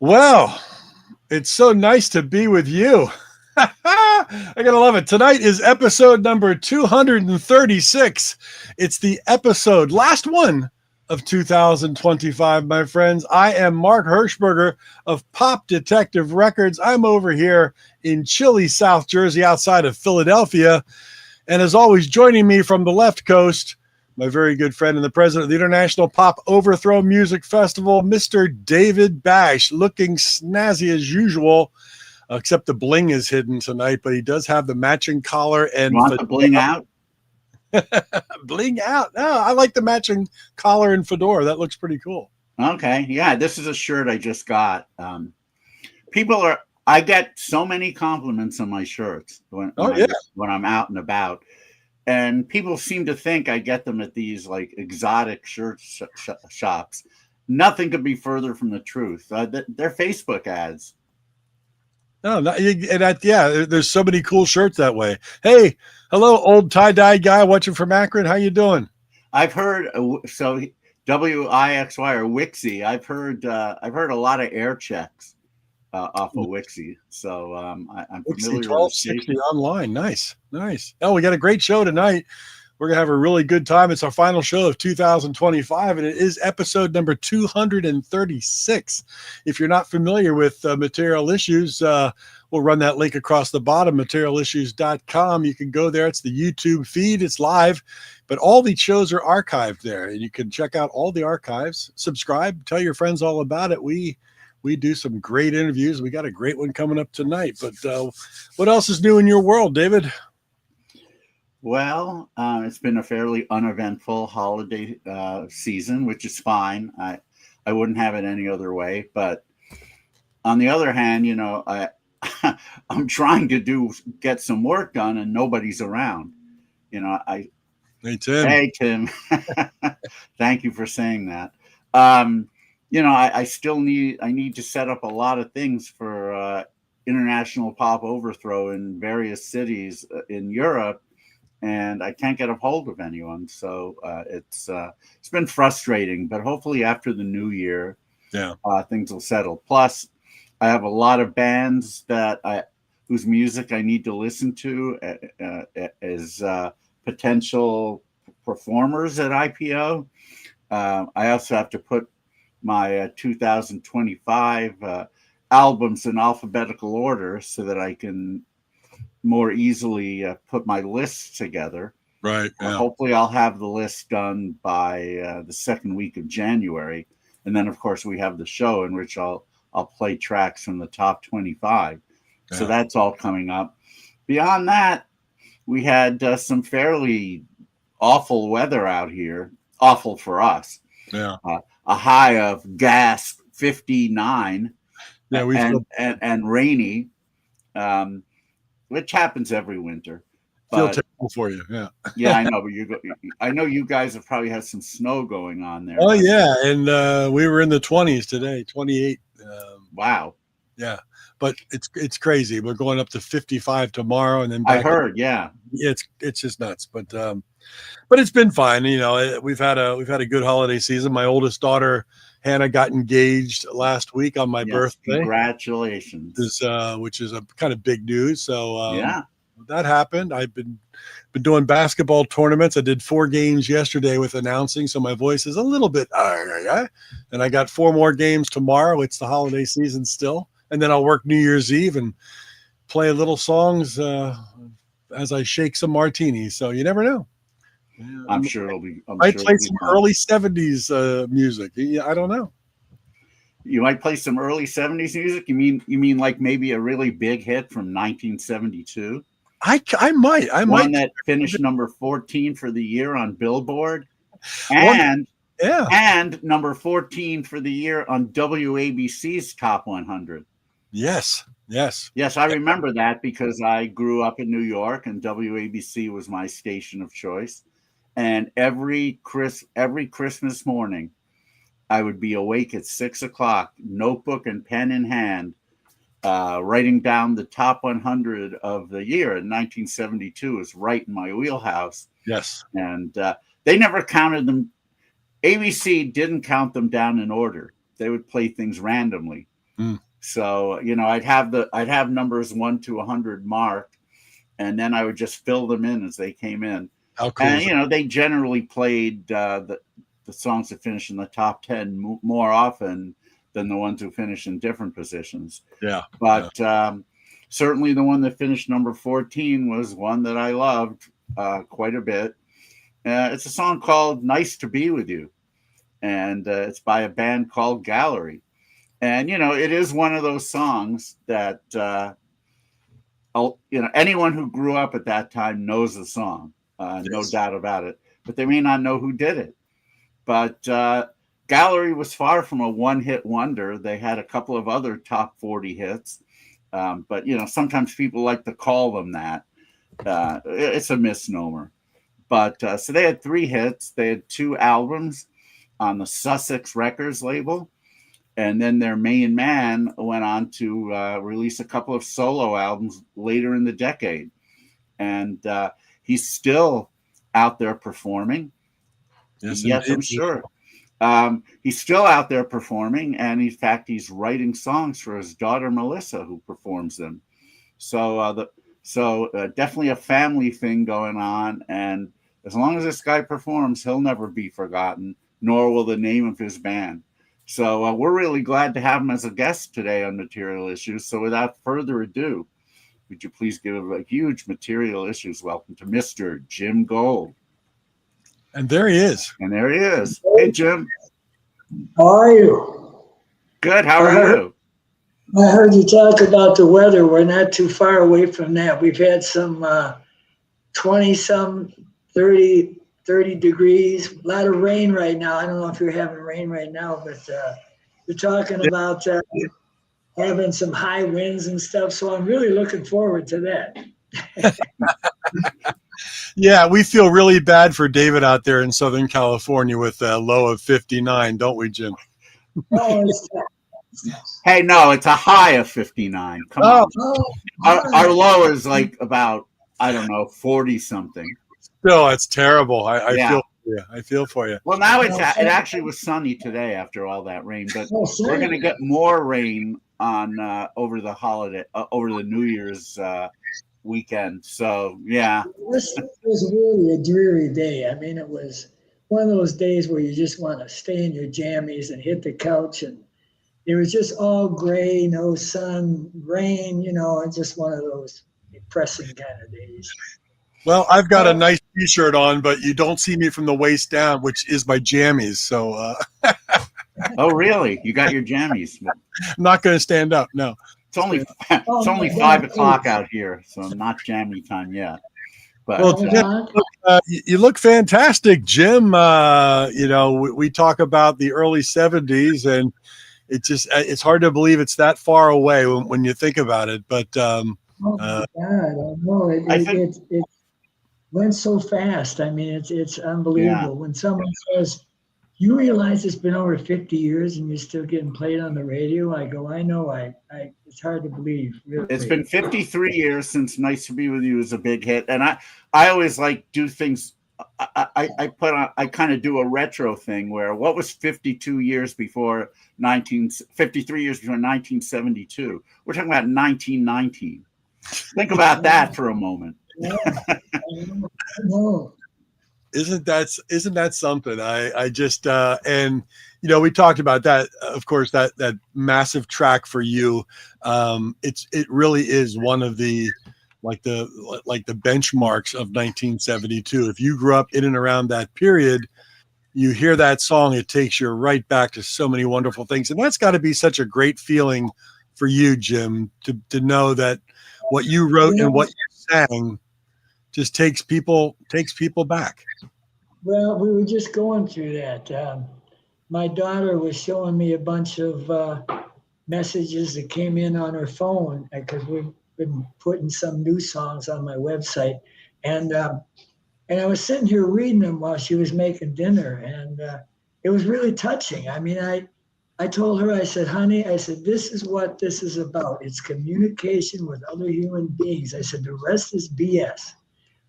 Well, it's so nice to be with you. I gotta love it. Tonight is episode number 236. It's the episode, last one of 2025, my friends. I am Mark Hershberger of Pop Detective Records. I'm over here in chilly South Jersey outside of Philadelphia. And as always, joining me from the left coast, my very good friend and the president of the International Pop Overthrow Music Festival, Mr. David Bash, looking snazzy as usual, except the bling is hidden tonight, but he does have the matching collar and you want the bling out? Bling out. No, I like the matching collar and fedora. That looks pretty cool. Okay. Yeah, this is a shirt I just got. I get so many compliments on my shirts when I'm out and about. And people seem to think I get them at these like exotic shirt shops. Nothing could be further from the truth. They're Facebook ads. No, there's so many cool shirts that way. Hey, hello, old tie-dye guy watching from Akron. How you doing? I've heard so WIXY or Wixie. I've heard a lot of air checks off of Wixie. So I'm familiar with 1260 online. Nice. Oh, we got a great show tonight. We're going to have a really good time. It's our final show of 2025, and it is episode number 236. If you're not familiar with Material Issues, we'll run that link across the bottom, materialissues.com. You can go there. It's the YouTube feed. It's live, but all the shows are archived there, and you can check out all the archives. Subscribe. Tell your friends all about it. We do some great interviews. We got a great one coming up tonight. But what else is new in your world, David? Well, it's been a fairly uneventful holiday season, which is fine. I wouldn't have it any other way. But on the other hand, I'm trying to get some work done, and nobody's around. Hey, Tim. Hey, Tim. Thank you for saying that. I still need to set up a lot of things for International Pop Overthrow in various cities in Europe. And I can't get a hold of anyone, so it's been frustrating. But hopefully, after the new year, things will settle. Plus, I have a lot of bands whose music I need to listen to as potential performers at IPO. I also have to put my 2025 albums in alphabetical order so that I can more easily put my lists together. Right. Yeah. Hopefully I'll have the list done by the second week of January. And then, of course, we have the show in which I'll play tracks from the top 25. Yeah. So that's all coming up. Beyond that, we had some fairly awful weather out here. Awful for us. Yeah. A high of 59. Yeah, and rainy. Which happens every winter. Feel terrible for you, yeah. Yeah, I know, but I know you guys have probably had some snow going on there. Oh yeah, and we were in the 20s today, 28. Wow. Yeah, but it's crazy. We're going up to 55 tomorrow, and then back I heard, yeah. It's just nuts, but it's been fine. We've had a good holiday season. My oldest daughter Hannah got engaged last week on my birthday. Congratulations! Which is a kind of big news. So that happened. I've been doing basketball tournaments. I did 4 games yesterday with announcing, so my voice is a little bit. And I got 4 more games tomorrow. It's the holiday season still, and then I'll work New Year's Eve and play little songs as I shake some martinis. So you never know. Yeah, I'm sure it'll be. I play some early 70s music. I don't know. You might play some early 70s music. You mean like maybe a really big hit from 1972? I might. One that finished number 14 for the year on Billboard, and number 14 for the year on WABC's Top 100. Yes. I remember that because I grew up in New York, and WABC was my station of choice. And every Christmas morning, I would be awake at 6 o'clock, notebook and pen in hand, writing down the top 100 of the year. And 1972 was right in my wheelhouse. Yes. And they never counted them. ABC didn't count them down in order. They would play things randomly. Mm. So, you know, I'd have numbers 1 to 100 marked, and then I would just fill them in as they came in. How cool And is you know, they generally played the songs that finish in the top 10 more often than the ones who finish in different positions. Yeah. But certainly the one that finished number 14 was one that I loved quite a bit. It's a song called "Nice to Be With You," and it's by a band called Gallery. And you know, it is one of those songs that you know, anyone who grew up at that time knows the song, no doubt about it. But they may not know who did it. But Gallery was far from a one-hit wonder. They had a couple of other top 40 hits, but you know, sometimes people like to call them that. It's a misnomer. But so they had 3 hits. They had 2 albums on the Sussex Records label. And then their main man went on to release a couple of solo albums later in the decade. And he's still out there performing. Yes, I'm sure. He's still out there performing. And in fact, he's writing songs for his daughter, Melissa, who performs them. So definitely a family thing going on. And as long as this guy performs, he'll never be forgotten, nor will the name of his band. So we're really glad to have him as a guest today on Material Issues. So without further ado, would you please give a huge Material Issues welcome to Mr. Jim Gold. And there he is. And there he is. Hey, Jim. How are you? Good. How are you? I heard you talk about the weather. We're not too far away from that. We've had some 20-some, 30 degrees, a lot of rain right now. I don't know if you're having rain right now, but you're talking about having some high winds and stuff. So I'm really looking forward to that. Yeah, we feel really bad for David out there in Southern California with a low of 59, don't we, Jim? Oh, hey, no, it's a high of 59. Come on. Our low is like about, I don't know, 40 something. No, it's terrible. I feel for you. I feel for you. Well, now it actually was sunny today after all that rain, but we're going to get more rain on over the holiday, over the New Year's weekend. So yeah, this was really a dreary day. I mean, it was one of those days where you just want to stay in your jammies and hit the couch, and it was just all gray, no sun, rain. You know, it's just one of those depressing kind of days. Well, I've got a nice T-shirt on, but you don't see me from the waist down, which is my jammies. So, oh, really? You got your jammies? I'm not going to stand up. No, it's only 5 o'clock out here, so not jammy time yet. But well, you look fantastic, Jim. You know, we talk about the early '70s, and it's hard to believe it's that far away when you think about it. But oh my God, I know it went so fast. I mean, it's unbelievable. Yeah. When someone says, "You realize it's been over 50 years and you're still getting played on the radio," I go, "I know. It's hard to believe." Really. It's been 53 years since "Nice to Be With You" is a big hit, and I always like do things. I kind of do a retro thing where what was 53 years before 1972? We're talking about 1919. Think about that for a moment. Yeah. Isn't that something? I just and you know, we talked about that, of course, that massive track for you. It really is one of the benchmarks of 1972. If you grew up in and around that period, you hear that song, it takes you right back to so many wonderful things. And that's got to be such a great feeling for you, Jim, to know that what you wrote and what you sang just takes people back. Well, we were just going through that. My daughter was showing me a bunch of messages that came in on her phone because we've been putting some new songs on my website, and I was sitting here reading them while she was making dinner, and it was really touching. I mean, I told her, I said, "Honey," I said, "this is what this is about. It's communication with other human beings." I said, "The rest is BS."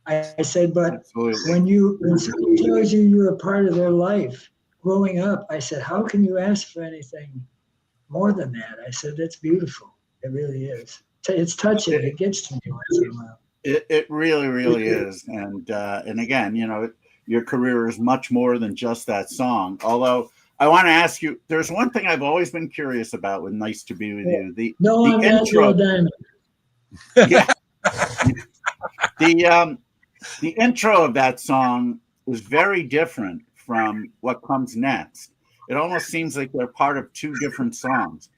I said, "But Absolutely. when someone tells you you're a part of their life growing up," I said, "how can you ask for anything more than that. I said, that's beautiful. It really is. It's touching. It gets to me once in a while. It really, really is. And again, your career is much more than just that song. Although I want to ask you, there's one thing I've always been curious about with "Nice to Be with You." The intro. Yeah. The intro of that song was very different from what comes next. It almost seems like they're part of two different songs.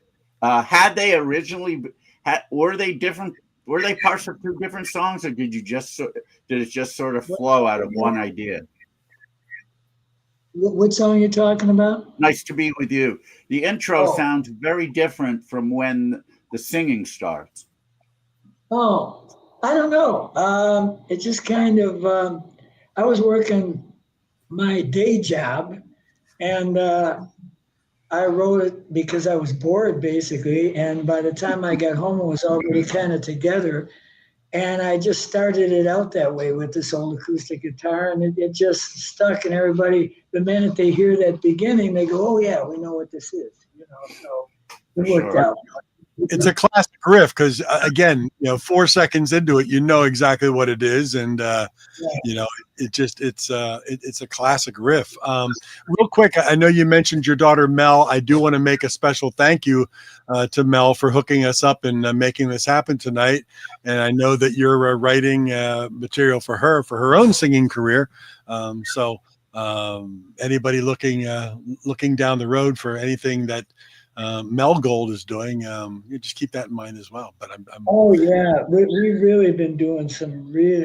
Had they originally were they different? Were they parts of two different songs, or did it just sort of flow out of one idea? What song are you talking about? "Nice to Be with You." The intro sounds very different from when the singing starts. Oh, I don't know. It just kind of, I was working my day job, and I wrote it because I was bored, basically. And by the time I got home, it was already kind of together. And I just started it out that way with this old acoustic guitar, and it just stuck. And everybody, the minute they hear that beginning, they go, "Oh yeah, we know what this is," So it worked out. It's a classic riff because, again, 4 seconds into it, you know exactly what it is, and it's a classic riff. Real quick, I know you mentioned your daughter Mel. I do want to make a special thank you to Mel for hooking us up and making this happen tonight. And I know that you're writing material for her own singing career. So anybody looking down the road for anything that Mel Gold is doing, you just keep that in mind as well. But oh yeah, we've really been doing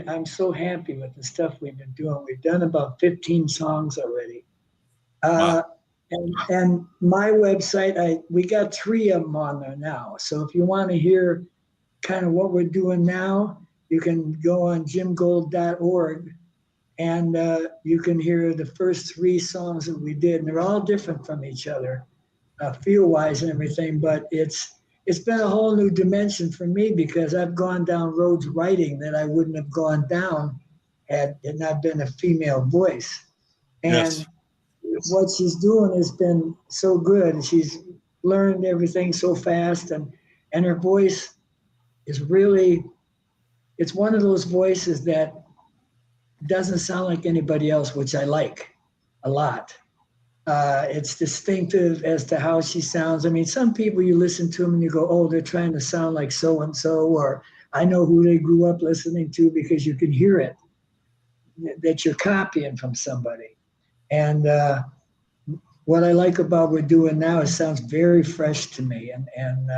I'm so happy with the stuff we've been doing. We've done about 15 songs already. Wow. And my website, we got 3 of them on there now. So if you want to hear kind of what we're doing now, you can go on jimgold.org, and you can hear the first 3 songs that we did, and they're all different from each other. Feel-wise and everything, but it's been a whole new dimension for me because I've gone down roads writing that I wouldn't have gone down had it not been a female voice. And what she's doing has been so good. She's learned everything so fast, and her voice is really, it's one of those voices that doesn't sound like anybody else, which I like a lot. It's distinctive as to how she sounds. I mean, some people, you listen to them and you go, "Oh, they're trying to sound like so-and-so," or "I know who they grew up listening to," because you can hear it, that you're copying from somebody. And what I like about what we're doing now, it sounds very fresh to me. And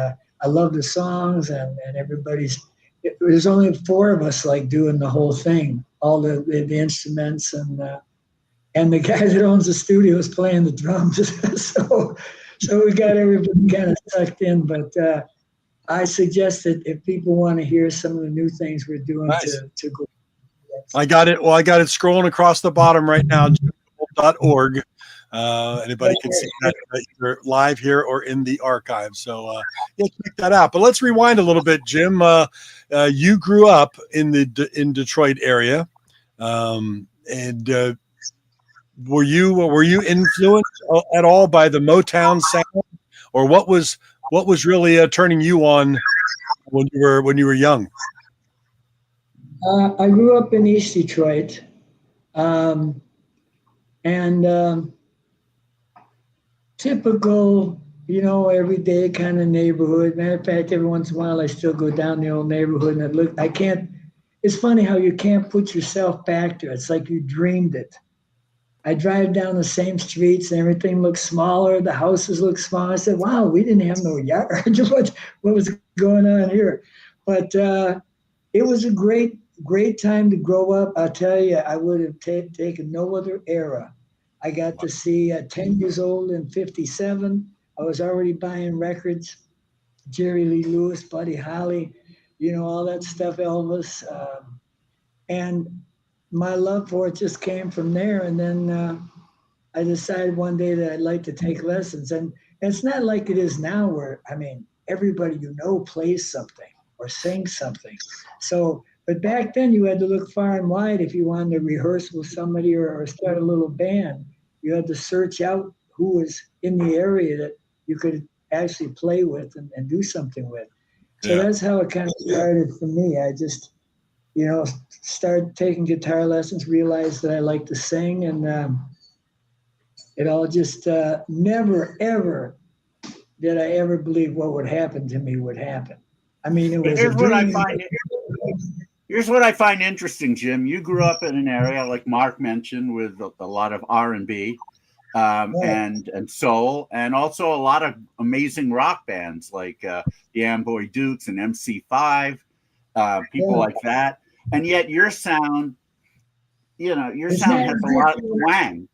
I love the songs, and there's only 4 of us like doing the whole thing, all the instruments, and the guy that owns the studio is playing the drums. so we got everybody kind of sucked in. But I suggest that if people want to hear some of the new things we're doing, nice. to go. I got it. Well, I got it scrolling across the bottom right now, jimgold.org. Anybody can see that either live here or in the archive. So check that out. But let's rewind a little bit, Jim. You grew up in Detroit area, and were you influenced at all by the Motown sound, or what was really turning you on when you were young? I grew up in East Detroit, and typical, everyday kind of neighborhood. Matter of fact, every once in a while I still go down the old neighborhood and it's funny how you can't put yourself back there. It's like you dreamed it. I drive down the same streets and everything looks smaller. The houses look smaller. I said, wow, we didn't have no yard. what was going on here? But it was a great time to grow up. I'll tell you, I would have taken no other era. I got to see 10 years old in 57. I was already buying records, Jerry Lee Lewis, Buddy Holly, all that stuff, Elvis. And my love for it just came from there. And then I decided one day that I'd like to take lessons. And it's not like it is now where, everybody plays something or sings something. So, but back then you had to look far and wide if you wanted to rehearse with somebody or start a little band. You had to search out who was in the area that you could actually play with and do something with. So Yeah. that's how it kind of started for me. I just, started taking guitar lessons, realized that I like to sing, and it all just never, ever did I ever believe what would happen to me would happen. I mean, it But was a dream. here's what I find interesting, Jim. You grew up in an area, like Mark mentioned, with a lot of R&B and soul, and also a lot of amazing rock bands like the Amboy Dukes and MC5, people like that. And yet your sound, It's sound not has a lot of twang.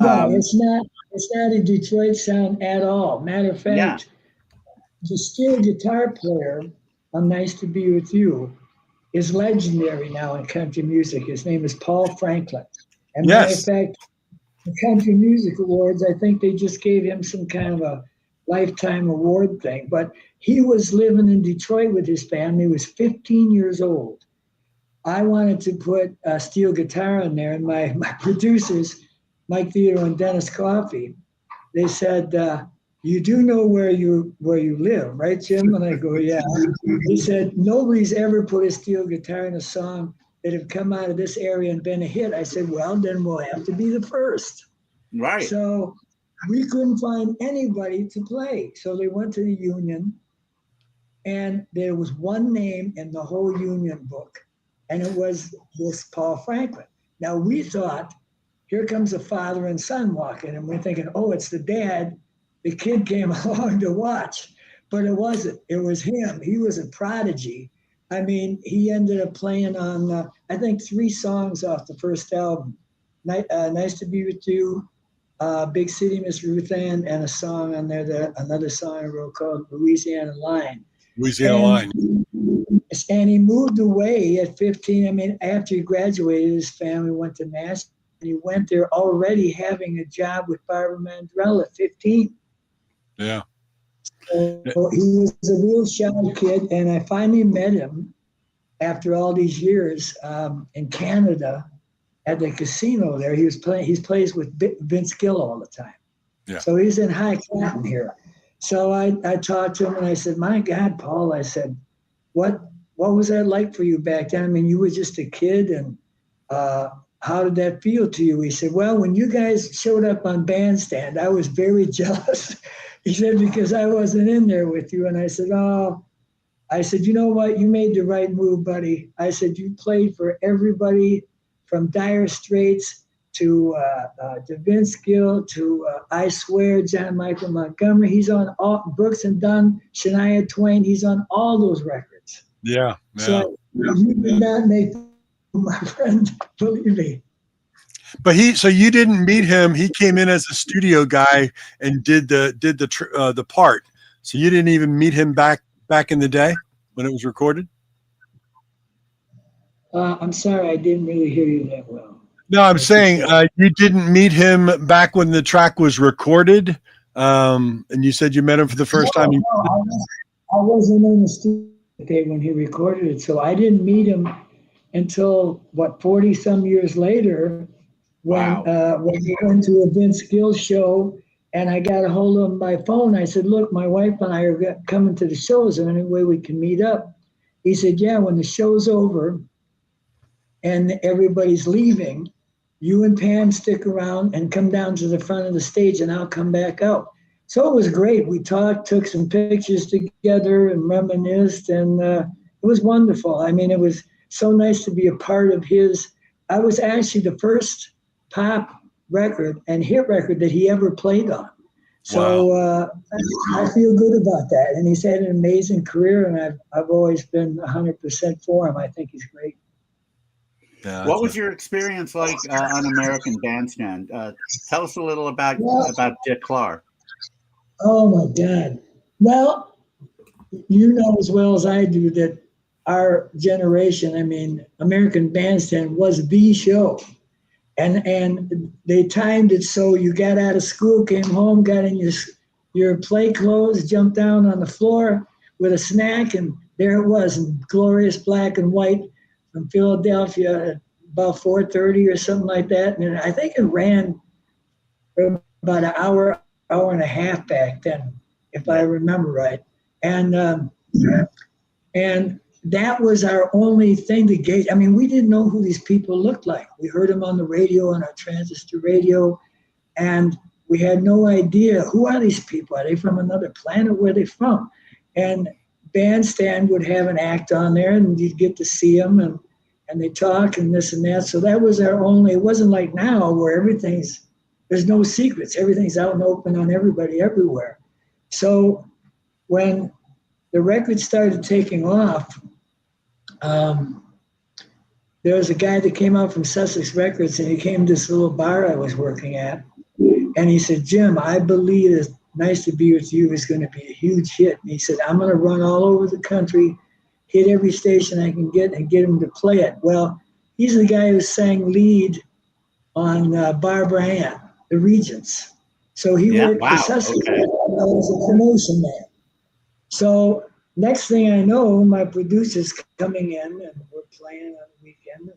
No, it's not a Detroit sound at all. Matter of fact, the steel guitar player on Nice to Be With You is legendary now in country music. His name is Paul Franklin. And matter of fact, the Country Music Awards, I think they just gave him some kind of a lifetime award thing. But he was living in Detroit with his family. He was 15 years old. I wanted to put a steel guitar in there, and my producers, Mike Theodore and Dennis Coffey, they said, you do know where you live, right, Jim? And I go, yeah. He said, nobody's ever put a steel guitar in a song that have come out of this area and been a hit. I said, well, then we'll have to be the first. Right. So we couldn't find anybody to play. So they went to the union, and there was one name in the whole union book, and it was this Paul Franklin. Now we thought, here comes a father and son walking, and we're thinking, oh, it's the dad. The kid came along to watch, but it wasn't. It was him. He was a prodigy. I mean, he ended up playing on, I think, 3 songs off the first album. Nice to Be With You, Big City, Miss Ruth Ann, and a song on there, another song I wrote called Louisiana Line. Line. And he moved away at 15. I mean, after he graduated, his family went to Nashville. He went there already having a job with Barbara Mandrell at 15. Yeah. So he was a real shy kid, and I finally met him after all these years in Canada at the casino there. He plays with Vince Gill all the time. Yeah. So he's in High Canton here. So I talked to him, and I said, my God, Paul, I said, what was that like for you back then? I mean, you were just a kid, and how did that feel to you? He said, well, when you guys showed up on Bandstand, I was very jealous. He said, because I wasn't in there with you. And I said, you know what? You made the right move, buddy. I said, you played for everybody from Dire Straits to Vince Gill to I Swear, John Michael Montgomery. He's on all Brooks and Dunn, Shania Twain. He's on all those records. Yeah. So you did not make my friend, believe me. But so you didn't meet him. He came in as a studio guy and did the part. So you didn't even meet him back in the day when it was recorded. I'm sorry, I didn't really hear you that well. No, I'm saying you didn't meet him back when the track was recorded, and you said you met him for the first time. I wasn't in the studio when he recorded it, so I didn't meet him until 40-some years later when we went to a Vince Gill show, and I got a hold of him by phone. I said, look, my wife and I are coming to the show. Is there any way we can meet up? He said, yeah, when the show's over and everybody's leaving, you and Pam stick around and come down to the front of the stage, and I'll come back out. So it was great. We talked, took some pictures together and reminisced, and it was wonderful. I mean, it was so nice to be a part of his. I was actually the first pop record and hit record that he ever played on. So I feel good about that. And he's had an amazing career, and I've always been 100% for him. I think he's great. Yeah, what was your experience like on American Bandstand? Tell us a little about Dick Clark. Oh my God. Well, you know as well as I do that our generation, I mean, American Bandstand was the show. And they timed it so you got out of school, came home, got in your play clothes, jumped down on the floor with a snack, and there it was in glorious black and white from Philadelphia at about 4:30 or something like that. And I think it ran for about an hour and a half back then. if I remember right. And that was our only thing to gauge. I mean, we didn't know who these people looked like. We heard them on the radio, on our transistor radio, and we had no idea, who are these people? Are they from another planet? Where are they from? And Bandstand would have an act on there, and you'd get to see them, and they talk and this and that. So that was our only, it wasn't like now where there's no secrets. Everything's out and open on everybody everywhere. So when the record started taking off, there was a guy that came out from Sussex Records, and he came to this little bar I was working at, and he said, Jim, I believe It's Nice to Be With You is going to be a huge hit. And he said, I'm going to run all over the country, hit every station I can get, and get him to play it. Well, he's the guy who sang lead on Barbara Ann, The Regents. So he worked for Sussex Records as a promotion man. So next thing I know, my producer's coming in, and we're playing on the weekend.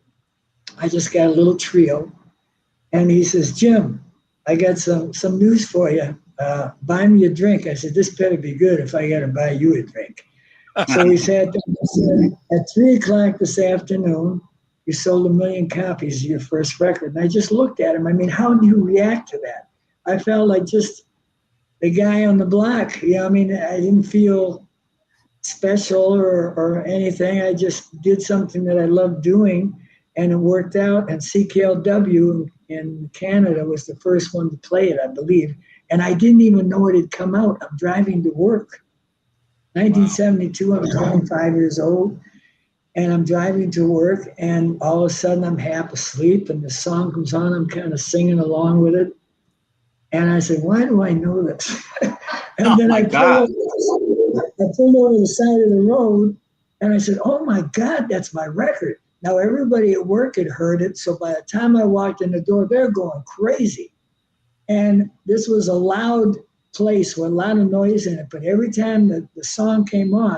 I just got a little trio, and he says, Jim, I got some news for you. Buy me a drink. I said, this better be good if I got to buy you a drink. So we sat down at 3:00 this afternoon. You sold 1 million copies of your first record. And I just looked at him. I mean, how do you react to that? I felt like just the guy on the block. You know, I mean, I didn't feel special or anything. I just did something that I loved doing, and it worked out. And CKLW in Canada was the first one to play it, I believe. And I didn't even know it had come out. I'm driving to work. 1972, I'm 25 years old, and I'm driving to work, and all of a sudden I'm half asleep, and the song comes on. I'm kind of singing along with it. And I said, why do I know this? And then I pulled over the side of the road, and I said, oh my God, that's my record. Now everybody at work had heard it, so by the time I walked in the door, they're going crazy. And this was a loud place with a lot of noise in it, but every time the song came on,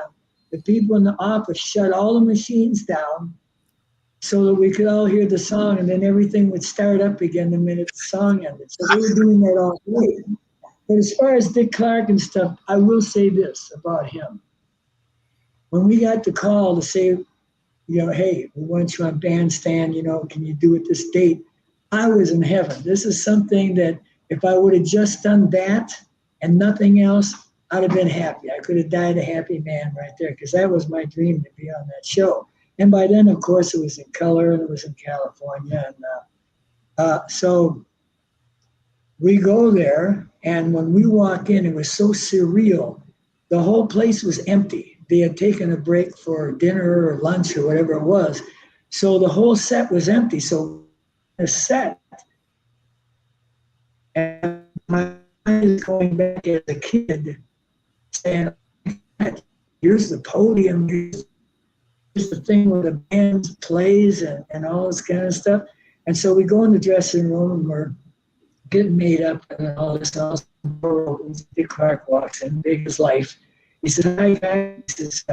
the people in the office shut all the machines down so that we could all hear the song, and then everything would start up again the minute the song ended. So we were doing that all day. But as far as Dick Clark and stuff, I will say this about him. When we got the call to say, you know, hey, we want you on Bandstand, you know, can you do it this date? I was in heaven. This is something that if I would have just done that and nothing else, I'd have been happy. I could have died a happy man right there, because that was my dream, to be on that show. And by then, of course, it was in color, and it was in California. And so we go there, and when we walk in, it was so surreal. The whole place was empty. They had taken a break for dinner or lunch or whatever it was. So the whole set was empty. So the set, and my mind is going back as a kid, saying, here's the podium, here's the thing where the band plays and all this kind of stuff. And so we go in the dressing room, and we're getting made up and all this. And all this door opens, Dick Clark walks in, big as life. He says, hi guys. He says,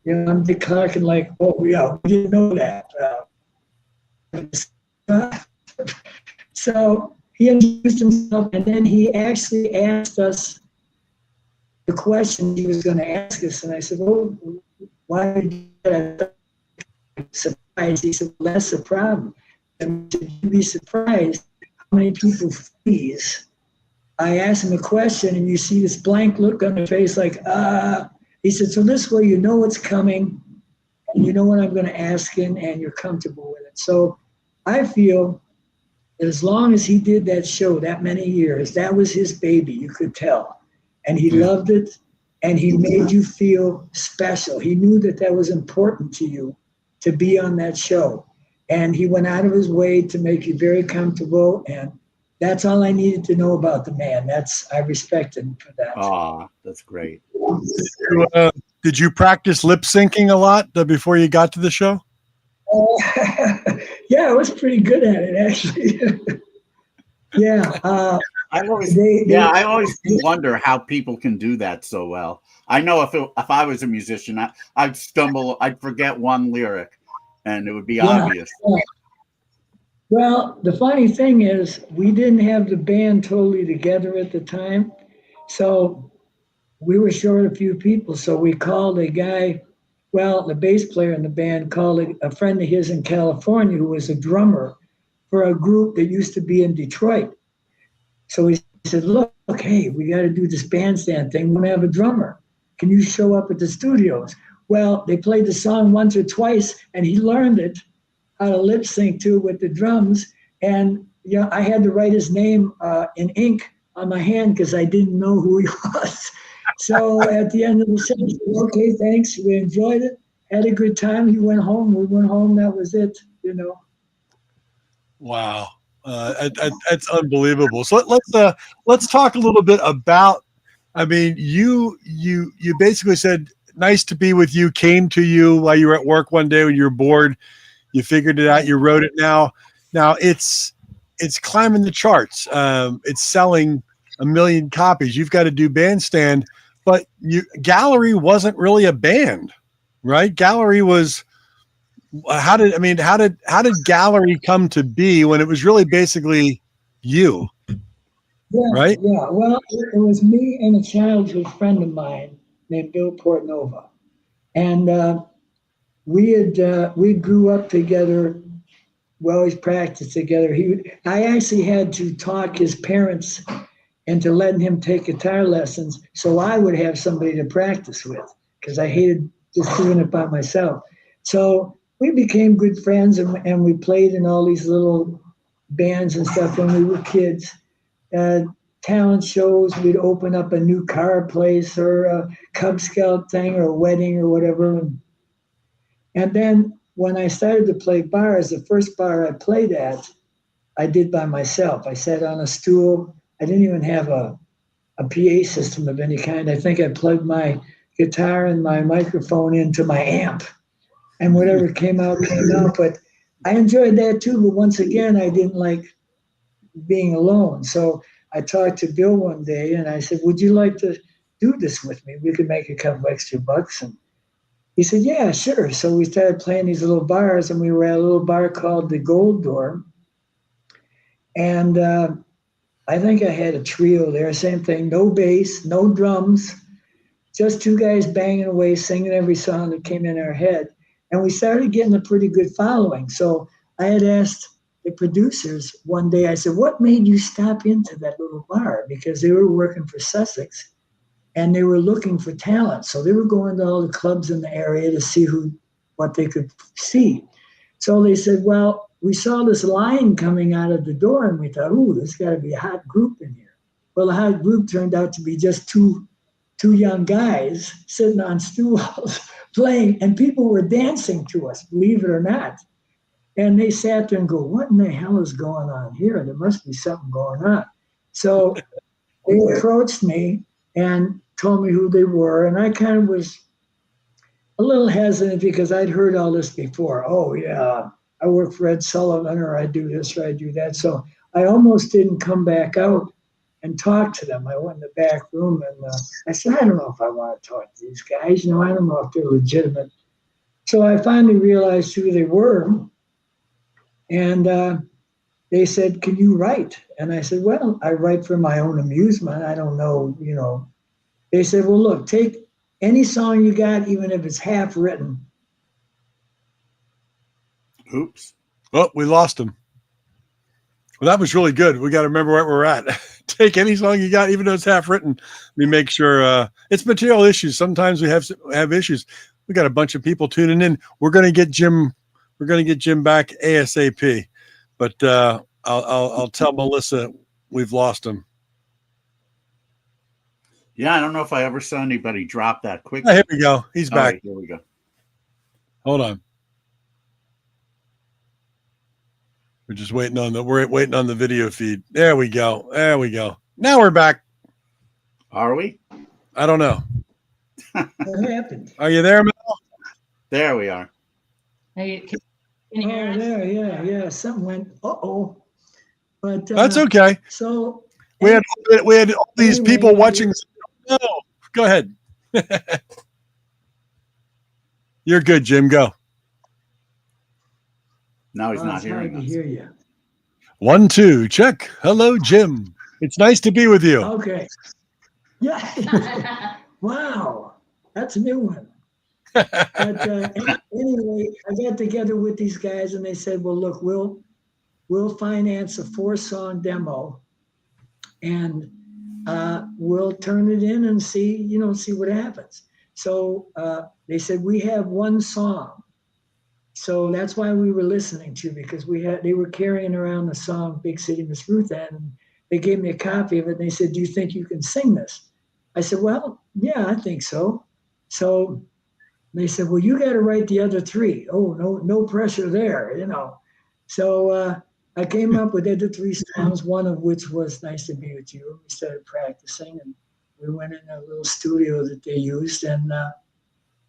you know, I'm Dick Clark, and like, oh yeah, we didn't know that. So he introduced himself, and then he actually asked us the question he was going to ask us. And I said, well, why did you do that? Surprised. He said, well, that's the problem. And you'd be surprised how many people freeze. I asked him a question, and you see this blank look on their face like, He said, so this way you know what's coming, and you know what I'm going to ask him, and you're comfortable with it. So I feel that as long as he did that show that many years, that was his baby, you could tell. And he loved it, and he made you feel special. He knew that that was important to you, to be on that show. And he went out of his way to make you very comfortable, and that's all I needed to know about the man. I respect him for that. Ah, that's great. Did you practice lip syncing a lot before you got to the show? Yeah, I was pretty good at it, actually. Yeah. I always wonder how people can do that so well. I know if I was a musician, I'd stumble, I'd forget one lyric, and it would be obvious. Yeah. Well, the funny thing is, we didn't have the band totally together at the time. So we were short a few people, so we called a guy. Well, the bass player in the band called a friend of his in California who was a drummer for a group that used to be in Detroit. So he said, look, hey, we got to do this bandstand thing. We want to have a drummer. Can you show up at the studios? Well, they played the song once or twice, and he learned it, how to lip sync to with the drums. And I had to write his name in ink on my hand because I didn't know who he was. So at the end of the show, he said, okay, thanks. We enjoyed it. Had a good time. He went home. We went home. That was it, Wow. That's unbelievable. So let's talk a little bit about, I mean, you basically said, nice to be with you, came to you while you were at work one day when you were bored. You figured it out. You wrote it now. Now it's climbing the charts. It's selling 1 million copies. You've got to do Bandstand, but Gallery wasn't really a band, right? Gallery was, how did Gallery come to be when it was really basically you? Yeah, right? Yeah. Well, it was me and a childhood friend of mine named Bill Portnova, and we grew up together. We always practiced together. I actually had to talk his parents into letting him take guitar lessons so I would have somebody to practice with because I hated just doing it by myself. So we became good friends, and we played in all these little bands and stuff when we were kids. Talent shows, we'd open up a new car place or a Cub Scout thing or a wedding or whatever. And then when I started to play bars, the first bar I played at, I did by myself. I sat on a stool. I didn't even have a PA system of any kind. I think I plugged my guitar and my microphone into my amp, and whatever came out, came out. But I enjoyed that too. But once again, I didn't like being alone. So I talked to Bill one day and I said, would you like to do this with me? We could make a couple extra bucks. And he said, yeah, sure. So we started playing these little bars, and we were at a little bar called the Gold Door. And I think I had a trio there, same thing, no bass, no drums, just two guys banging away, singing every song that came in our head. And we started getting a pretty good following. So I had asked the producers one day, I said, what made you stop into that little bar? Because they were working for Sussex and they were looking for talent. So they were going to all the clubs in the area to see what they could see. So they said, well, we saw this line coming out of the door and we thought, ooh, there's got to be a hot group in here. Well, the hot group turned out to be just two young guys sitting on stools playing, and people were dancing to us, believe it or not. And they sat there and go, what in the hell is going on here? There must be something going on. So they approached me and told me who they were. And I kind of was a little hesitant because I'd heard all this before. Oh, yeah, I work for Ed Sullivan, or I do this, or I do that. So I almost didn't come back out and talk to them. I went in the back room and I said, I don't know if I want to talk to these guys. I don't know if they're legitimate. So I finally realized who they were. And they said, can you write? And I said, well, I write for my own amusement. I don't know, They said, well, look, take any song you got, even if it's half written. Oops. Oh, we lost him. Well, that was really good. We got to remember where we're at. Take any song you got, even though it's half written. We make sure it's material issues. Sometimes we have issues. We got a bunch of people tuning in. We're going to get Jim. We're going to get Jim back ASAP. But I'll tell Melissa we've lost him. Yeah, I don't know if I ever saw anybody drop that quickly. Oh, here we go. He's back. All right, here we go. Hold on. We're waiting on the video feed. There we go. Now we're back. Are we? I don't know. What happened? Are you there, Mel? There we are. Hey, can you hear us? There, yeah. Something went, uh-oh. But That's okay. So We had all these people watching. No, go ahead. You're good, Jim. Go. No, he's not it's hearing hard us. to hear you. 1, 2, check. Hello, Jim. It's nice to be with you. Okay. Yeah. wow, that's a new one. But anyway, I got together with these guys and they said, well, look, we'll finance a 4-song demo and we'll turn it in and see what happens. So they said, we have one song. So that's why we were listening to, because they were carrying around the song Big City Miss Ruth Ann, and they gave me a copy of it and they said, do you think you can sing this? I said, well, yeah, I think so. So they said, well, you got to write the other 3. Oh, no pressure there, So I came up with the other 3 songs, one of which was Nice to Be With You. We started practicing and we went in a little studio that they used and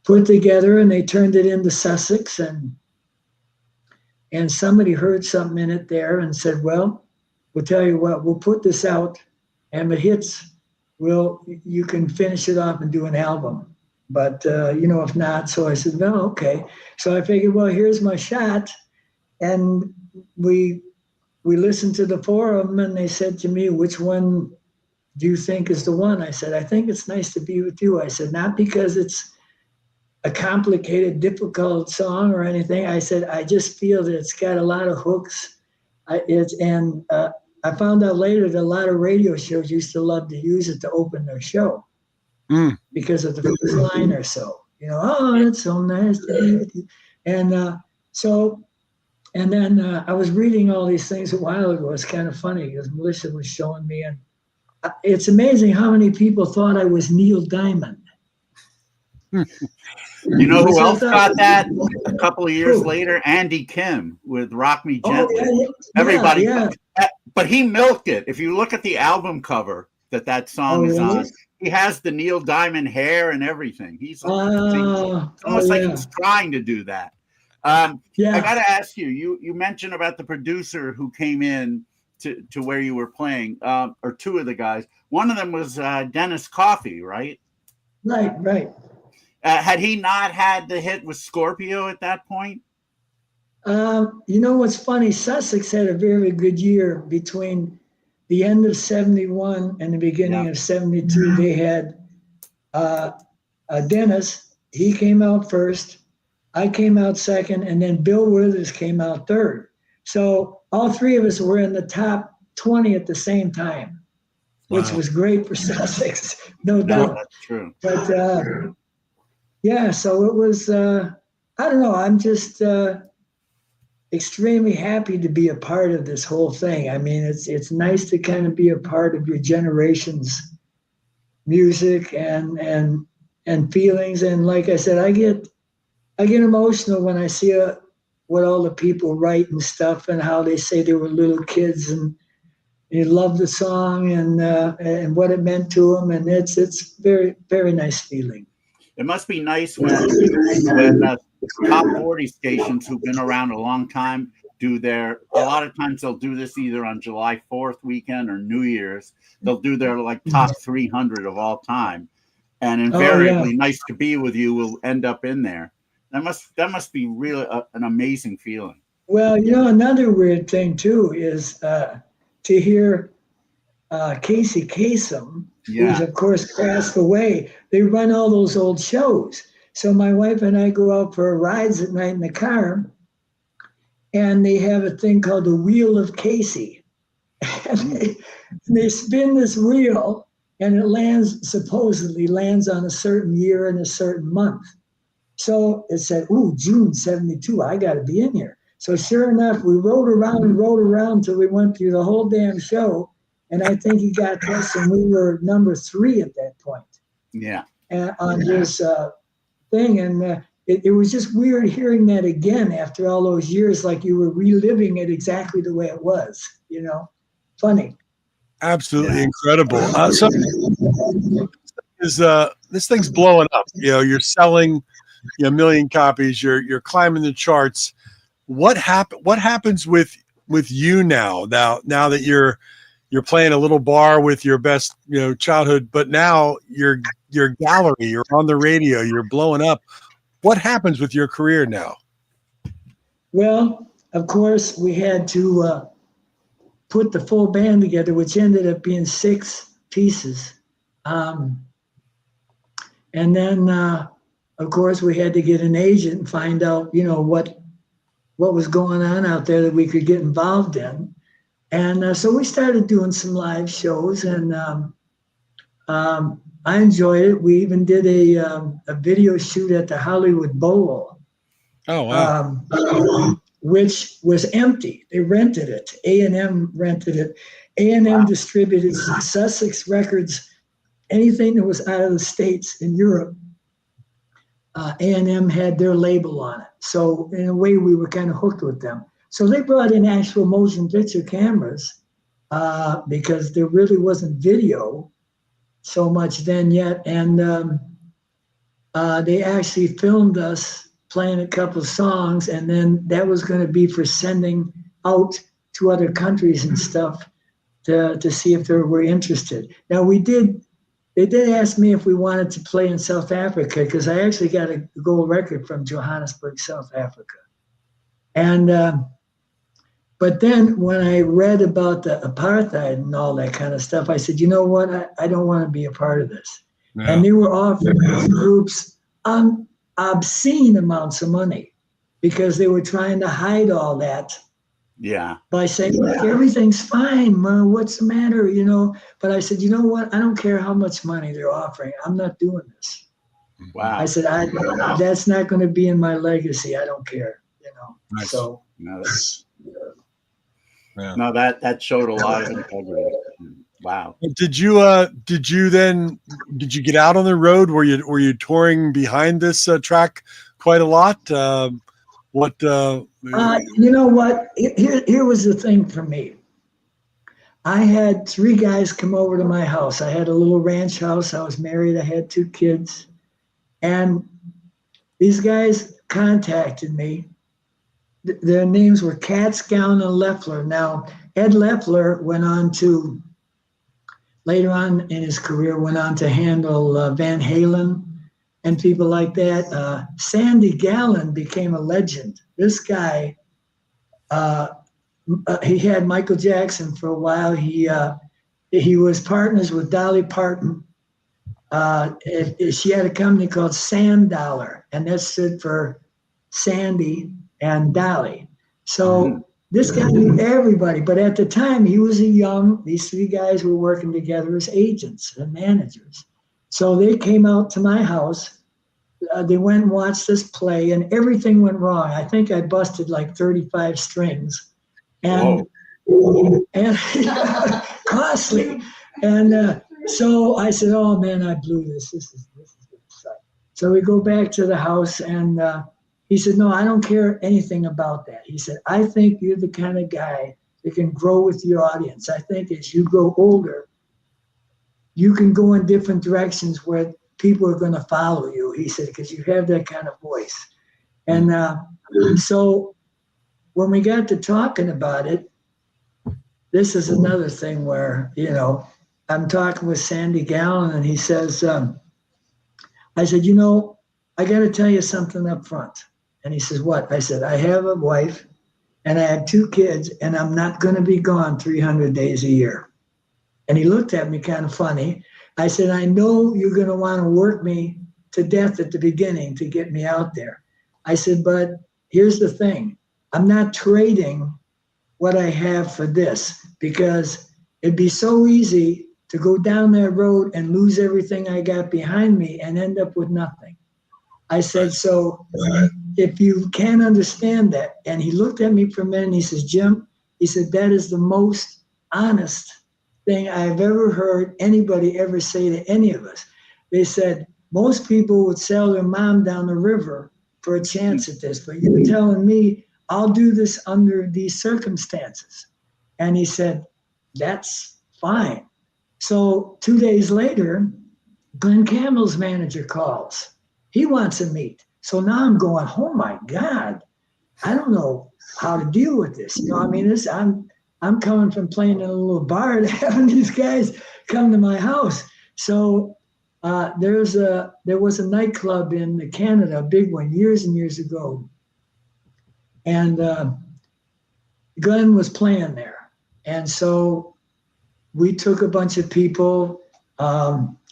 put it together, and they turned it into Sussex, and somebody heard something in it there and said, well, we'll tell you what, we'll put this out, and if it hits, you can finish it off and do an album. But, if not, so I said, well, okay. So I figured, well, here's my shot. And we listened to the 4 of them, and they said to me, which one do you think is the one? I said, I think it's Nice to Be With You. I said, not because it's a complicated, difficult song or anything. I said, I just feel that it's got a lot of hooks. I found out later that a lot of radio shows used to love to use it to open their show. Because of the first line or so, oh, it's so nice to be with you. And then I was reading all these things a while ago. It's kind of funny because Melissa was showing me, and it's amazing how many people thought I was Neil Diamond. You know who else got that a couple of years later? Andy Kim with Rock Me Gently. Oh, Everybody, yeah. But he milked it. If you look at the album cover that song is on, he has the Neil Diamond hair and everything. He's almost like he's trying to do that. I got to ask you, you mentioned about the producer who came in to where you were playing, or 2 of the guys. One of them was Dennis Coffey, right? Right. Had he not had the hit with Scorpio at that point? What's funny? Sussex had a very good year between the end of 71 and the beginning of 72. They had Dennis. He came out first. I came out second, and then Bill Withers came out third. So all 3 of us were in the top 20 at the same time, which was great for Sussex, no doubt. That's true. But so it was. I don't know. I'm just extremely happy to be a part of this whole thing. I mean, it's nice to kind of be a part of your generation's music and feelings. And like I said, I get emotional when I see what all the people write and stuff, and how they say they were little kids and they loved the song and what it meant to them. And it's very, very nice feeling. It must be nice when top 40 stations who've been around a long time do a lot of times they'll do this either on July 4th weekend or New Year's. They'll do their top 300 of all time. And invariably Nice to Be With You will end up in there. That must be really an amazing feeling. Well, another weird thing too is to hear Casey Kasem, who's of course passed away. They run all those old shows. So my wife and I go out for rides at night in the car, and they have a thing called the Wheel of Casey. And they spin this wheel, and it supposedly lands on a certain year and a certain month. So it said, June 72, I got to be in here. So sure enough, we rode around until we went through the whole damn show. And I think he got us, and we were number 3 at that point. Yeah. On his thing. And it was just weird hearing that again after all those years, like you were reliving it exactly the way it was, funny. Absolutely incredible. So this thing's blowing up. You're selling a million copies. You're climbing the charts. What happens with you now that you're playing a little bar with your best childhood, but now your gallery, you're on the radio, you're blowing up. What happens with your career now? Well, of course, we had to put the full band together, which ended up being 6 pieces. And then, of course, we had to get an agent and find out, what was going on out there that we could get involved in. And so we started doing some live shows, and I enjoyed it. We even did a video shoot at the Hollywood Bowl. Oh, wow. Which was empty. They rented it. A&M rented it. A&M distributed Sussex Records, anything that was out of the States in Europe. A&M had their label on it. So in a way, we were kind of hooked with them. So they brought in actual motion picture cameras because there really wasn't video so much then yet. And they actually filmed us playing a couple of songs, and then that was going to be for sending out to other countries and stuff to see if they were interested. Now they did ask me if we wanted to play in South Africa, because I actually got a gold record from Johannesburg, South Africa. And but then when I read about the apartheid and all that kind of stuff, I said, you know what, I don't want to be a part of this. Yeah. And they were offering these groups obscene amounts of money because they were trying to hide all that. Yeah. By saying, look, everything's fine, man. What's the matter? But I said, you know what? I don't care how much money they're offering. I'm not doing this. Wow. I said, that's not going to be in my legacy. I don't care. Nice. So. No, that showed a lot of integrity. Wow. Did you get out on the road? Were you touring behind this track quite a lot? You know what? Here was the thing for me. I had 3 guys come over to my house. I had a little ranch house. I was married. I had 2 kids. And these guys contacted me. Their names were Katz, Gown, and Leffler. Now, Ed Leffler went on to, later on in his career, went on to handle Van Halen and people like that. Sandy Gallen became a legend. This guy, he had Michael Jackson for a while. He was partners with Dolly Parton. She had a company called Sand Dollar, and that stood for Sandy and Dolly. So this guy knew everybody, but at the time he was these 3 guys were working together as agents and managers. So they came out to my house. They went and watched us play, and everything went wrong. I think I busted like 35 strings, and costly. And so I said, "Oh man, I blew this. This is gonna suck." So we go back to the house, and he said, "No, I don't care anything about that." He said, "I think you're the kind of guy that can grow with your audience. I think as you grow older, you can go in different directions where people are going to follow you." He said, "because you have that kind of voice." And so when we got to talking about it, this is another thing where, I'm talking with Sandy Gallen, and he says, I said, I got to tell you something up front. And he says, "What?" I said, "I have a wife and I have 2 kids, and I'm not going to be gone 300 days a year." And he looked at me kind of funny. I said, "I know you're going to want to work me to death at the beginning to get me out there." I said, "But here's the thing. I'm not trading what I have for this, because it'd be so easy to go down that road and lose everything I got behind me and end up with nothing." I said, "So if you can't understand that," and he looked at me for a minute and he says, "Jim," he said, "that is the most honest thing I've ever heard anybody ever say to any of us." They said, "Most people would sell their mom down the river for a chance at this, but you're telling me I'll do this under these circumstances." And he said, "That's fine." So 2 days later, Glenn Campbell's manager calls. He wants to meet. So now I'm going, oh my God, I don't know how to deal with this. I'm coming from playing in a little bar to having these guys come to my house. So there was a nightclub in Canada, a big one, years and years ago. And Glenn was playing there. And so we took a bunch of people.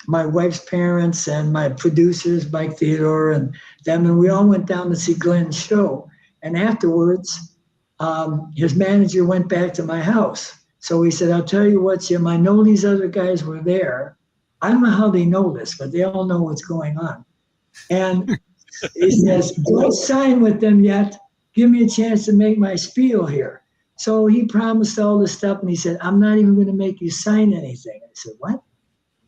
my wife's parents and my producers, Mike Theodore and them, and we all went down to see Glenn's show. And afterwards, his manager went back to my house. So he said, I'll tell you what, Jim, I know these other guys were there. I don't know how they know this, but they all know what's going on. And he says, don't sign with them yet. Give me a chance to make my spiel here. So he promised all this stuff, and he said, I'm not even going to make you sign anything. I said, what?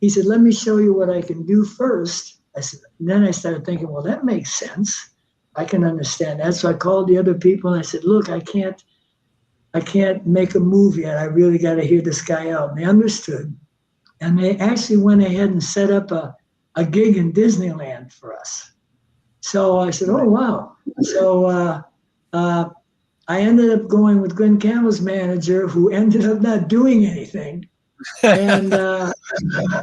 He said, let me show you what I can do first. I said, and then I started thinking, well, that makes sense. I can understand that. So I called the other people, and I said, look, I can't make a move yet. I really got to hear this guy out. And they understood. And they actually went ahead and set up a gig in Disneyland for us. So I said, oh, wow. So I ended up going with Glenn Campbell's manager, who ended up not doing anything. And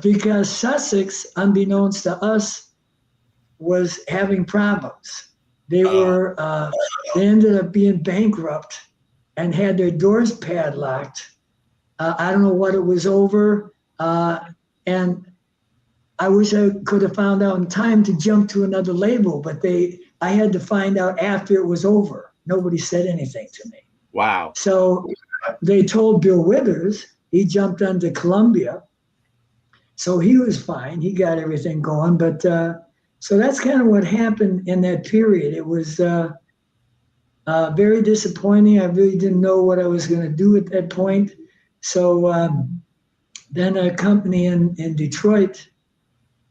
because Sussex, unbeknownst to us, was having problems. They ended up being bankrupt and had their doors padlocked. I don't know what it was over. And I wish I could have found out in time to jump to another label, but I had to find out after it was over. Nobody said anything to me. Wow. So they told Bill Withers. He jumped onto Columbia. So he was fine. He got everything going. But so that's kind of what happened in that period. It was very disappointing. I really didn't know what I was going to do at that point. So then a company in Detroit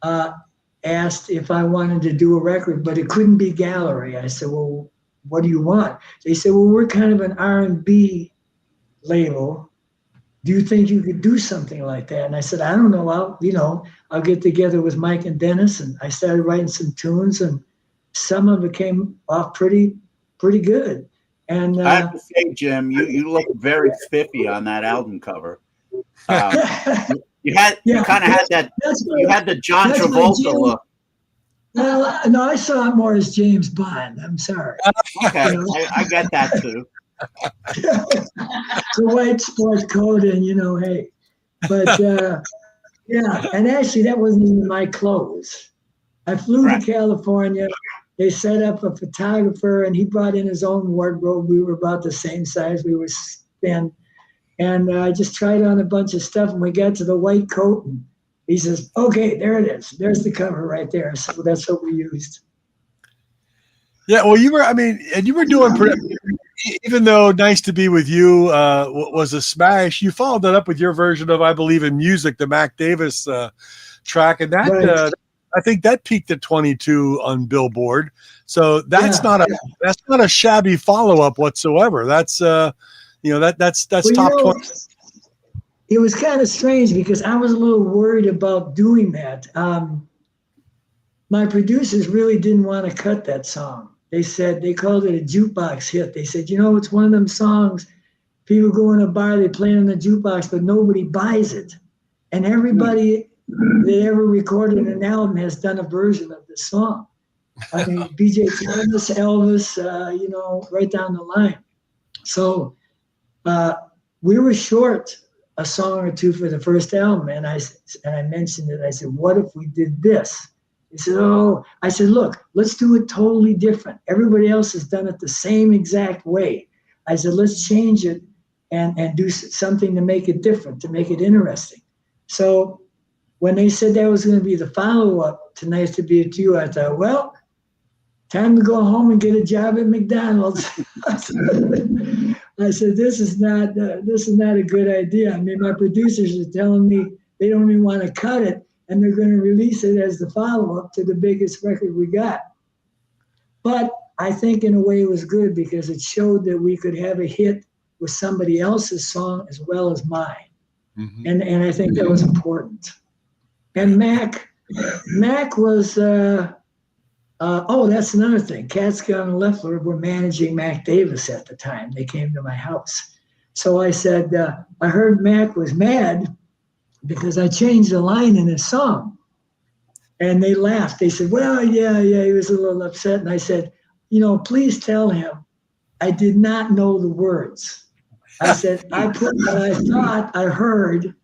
asked if I wanted to do a record, but it couldn't be Gallery. I said, well, what do you want? They said, well, we're kind of an R&B label. Do you think you could do something like that? And I said, I don't know. I'll get together with Mike and Dennis. And I started writing some tunes, and some of it came off pretty good. And I have to say, Jim, you look very spiffy on that album cover. You kind of had that. You had the John Travolta look. Well, no, I saw it more as James Bond. I'm sorry. Okay, I get that too. The white sport coat, and hey, but yeah, and actually that wasn't even my clothes. I flew to California. They set up a photographer, and he brought in his own wardrobe. We were about the same size. We were thin, and I just tried on a bunch of stuff. And we got to the white coat, and he says, "Okay, there it is. There's the cover right there." So that's what we used. Yeah, well, you were doing pretty. Even though Nice to Be With You was a smash, you followed that up with your version of I Believe in Music, the Mac Davis track, and that I think that peaked at 22 on Billboard. So that's not a shabby follow up whatsoever. That's that's top 20. It was kind of strange because I was a little worried about doing that. My producers really didn't want to cut that song. They said, they called it a jukebox hit. They said, it's one of them songs, people go in a bar, they play it on the jukebox, but nobody buys it. And everybody that ever recorded an album has done a version of the song. I mean, B.J. Thomas, Elvis, right down the line. So we were short a song or two for the first album, and I mentioned it. I said, what if we did this? He said, oh, I said, look, let's do it totally different. Everybody else has done it the same exact way. I said, let's change it and do something to make it different, to make it interesting. So when they said that was going to be the follow-up to Nice to Be With You, I thought, well, time to go home and get a job at McDonald's. I said, this is not a good idea. I mean, my producers are telling me they don't even want to cut it, and they're going to release it as the follow-up to the biggest record we got. But I think in a way it was good because it showed that we could have a hit with somebody else's song as well as mine. Mm-hmm. And I think that was important. And Mac was, that's another thing. Catskill and Leffler were managing Mac Davis at the time. They came to my house. So I said, I heard Mac was mad because I changed the line in his song. And they laughed. They said, well, yeah, he was a little upset. And I said, please tell him I did not know the words. I said, I put what I thought I heard,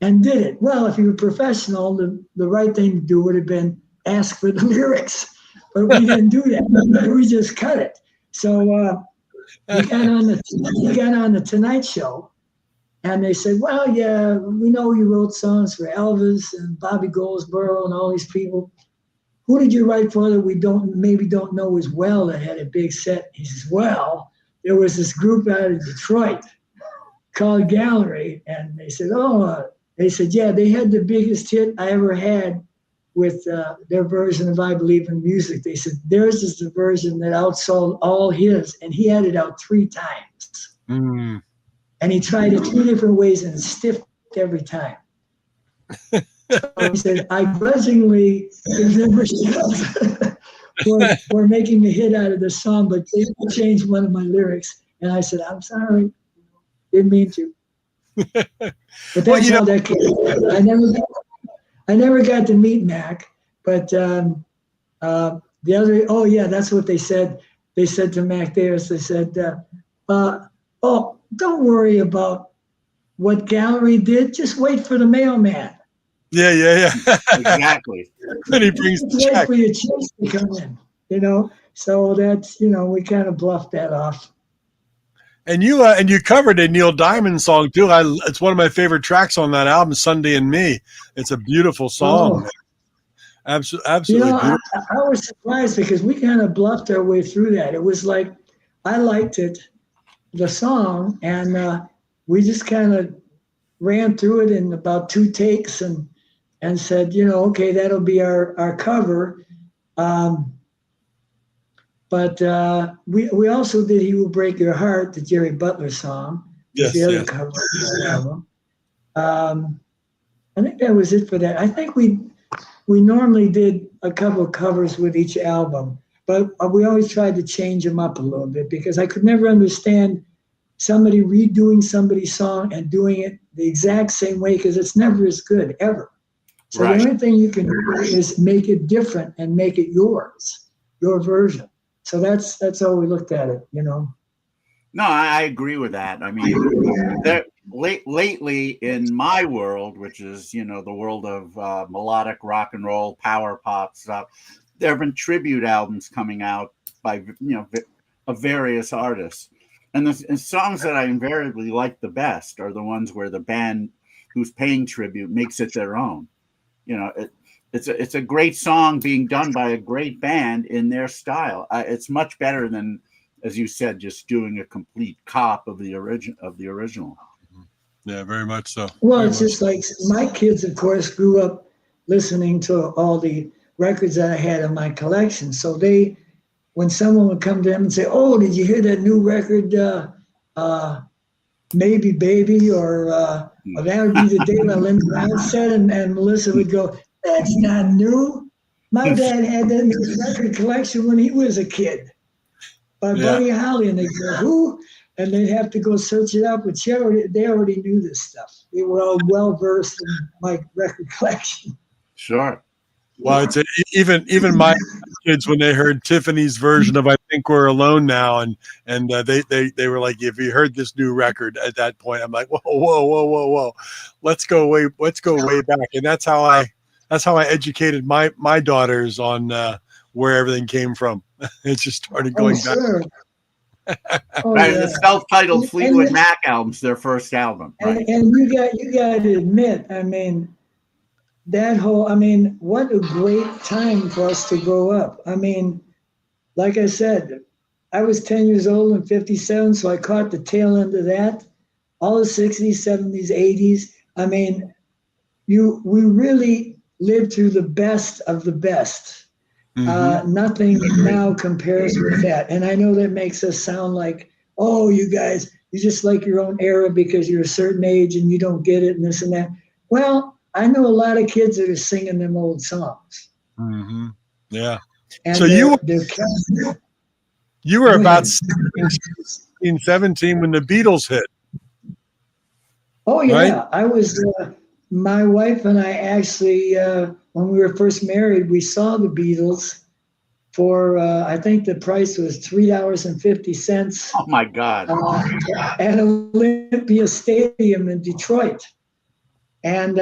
and did it. Well, if you were professional, the right thing to do would have been ask for the lyrics, but we didn't do that. We just cut it. So we got on the Tonight Show, and they said, "Well, yeah, we know you wrote songs for Elvis and Bobby Goldsboro and all these people. Who did you write for that we maybe don't know as well that had a big set?" He says, "Well, there was this group out of Detroit called Gallery," and they said, they said, "Yeah, they had the biggest hit I ever had with their version of I Believe in Music." They said, "Theirs is the version that outsold all his, and he had it out 3 times. Mm. And he tried it 3 different ways and it stiffed every time." So he said, "I grudgingly give them respect for making a hit out of the song, but they changed one of my lyrics." And I said, "I'm sorry, didn't mean to." But that's how that came. I never got to meet Mac, but the other, that's what they said. They said to Mac Davis, they said, "Don't worry about what Gallery did. Just wait for the mailman." Yeah. Exactly. Then he brings the Wait check. for your checks to come in, So that's, we kind of bluffed that off. And you covered a Neil Diamond song too. It's one of my favorite tracks on that album, "Sunday and Me." It's a beautiful song. Oh. Absolutely beautiful. I was surprised because we kind of bluffed our way through that. It was like, I liked it, the song, and we just kind of ran through it in about 2 takes and said, okay, that'll be our cover. But we also did "He Will Break Your Heart," the Jerry Butler song. Yes, the other yes. cover of the album. I think that was it for that. I think we normally did a couple of covers with each album, but we always tried to change them up a little bit because I could never understand somebody redoing somebody's song and doing it the exact same way because it's never as good, ever. So Right. The only thing you can do is make it different and make it yours, your version. So that's how we looked at it, No, I agree with that. I mean, lately in my world, which is, the world of melodic rock and roll, power pop stuff, there have been tribute albums coming out by, of various artists. And the songs that I invariably like the best are the ones where the band who's paying tribute makes it their own. It's a great song being done by a great band in their style. It's much better than, as you said, just doing a complete cop of the original. Yeah, very much so. Well, Very it's just like my kids, of course, grew up listening to all the records that I had in my collection. So when someone would come to them and say, "Oh, did you hear that new record, Maybe Baby," or that would be the day my Lynn Brown said, and Melissa would go, "That's not new. My dad had that new record collection when he was a kid by Buddy Holly," and they go, "Who?" And they'd have to go search it up, but they already knew this stuff. They were all well versed in my record collection. Sure. Well, it's even my kids, when they heard Tiffany's version of "I Think We're Alone Now," and they were like, "If you heard this new record," at that point, I'm like, whoa, let's go way back, and that's how I educated my daughters on where everything came from. It just started going back. Sure. Right, the self-titled Fleetwood Mac album's their first album. Right? And you got to admit, what a great time for us to grow up. Like I said, I was 10 years old in 57, so I caught the tail end of that. All the 60s, 70s, 80s. We really lived through the best of the best. Mm-hmm. Nothing now compares with that. And I know that makes us sound like, "Oh, you guys, you just like your own era because you're a certain age and you don't get it and this and that." Well, I know a lot of kids that are singing them old songs. Mm-hmm. Yeah. And so you were about 16, 17 when the Beatles hit. Oh, yeah. Right? I was, my wife and I actually, when we were first married, we saw the Beatles for, I think the price was $3.50. Oh, my God. At Olympia Stadium in Detroit. And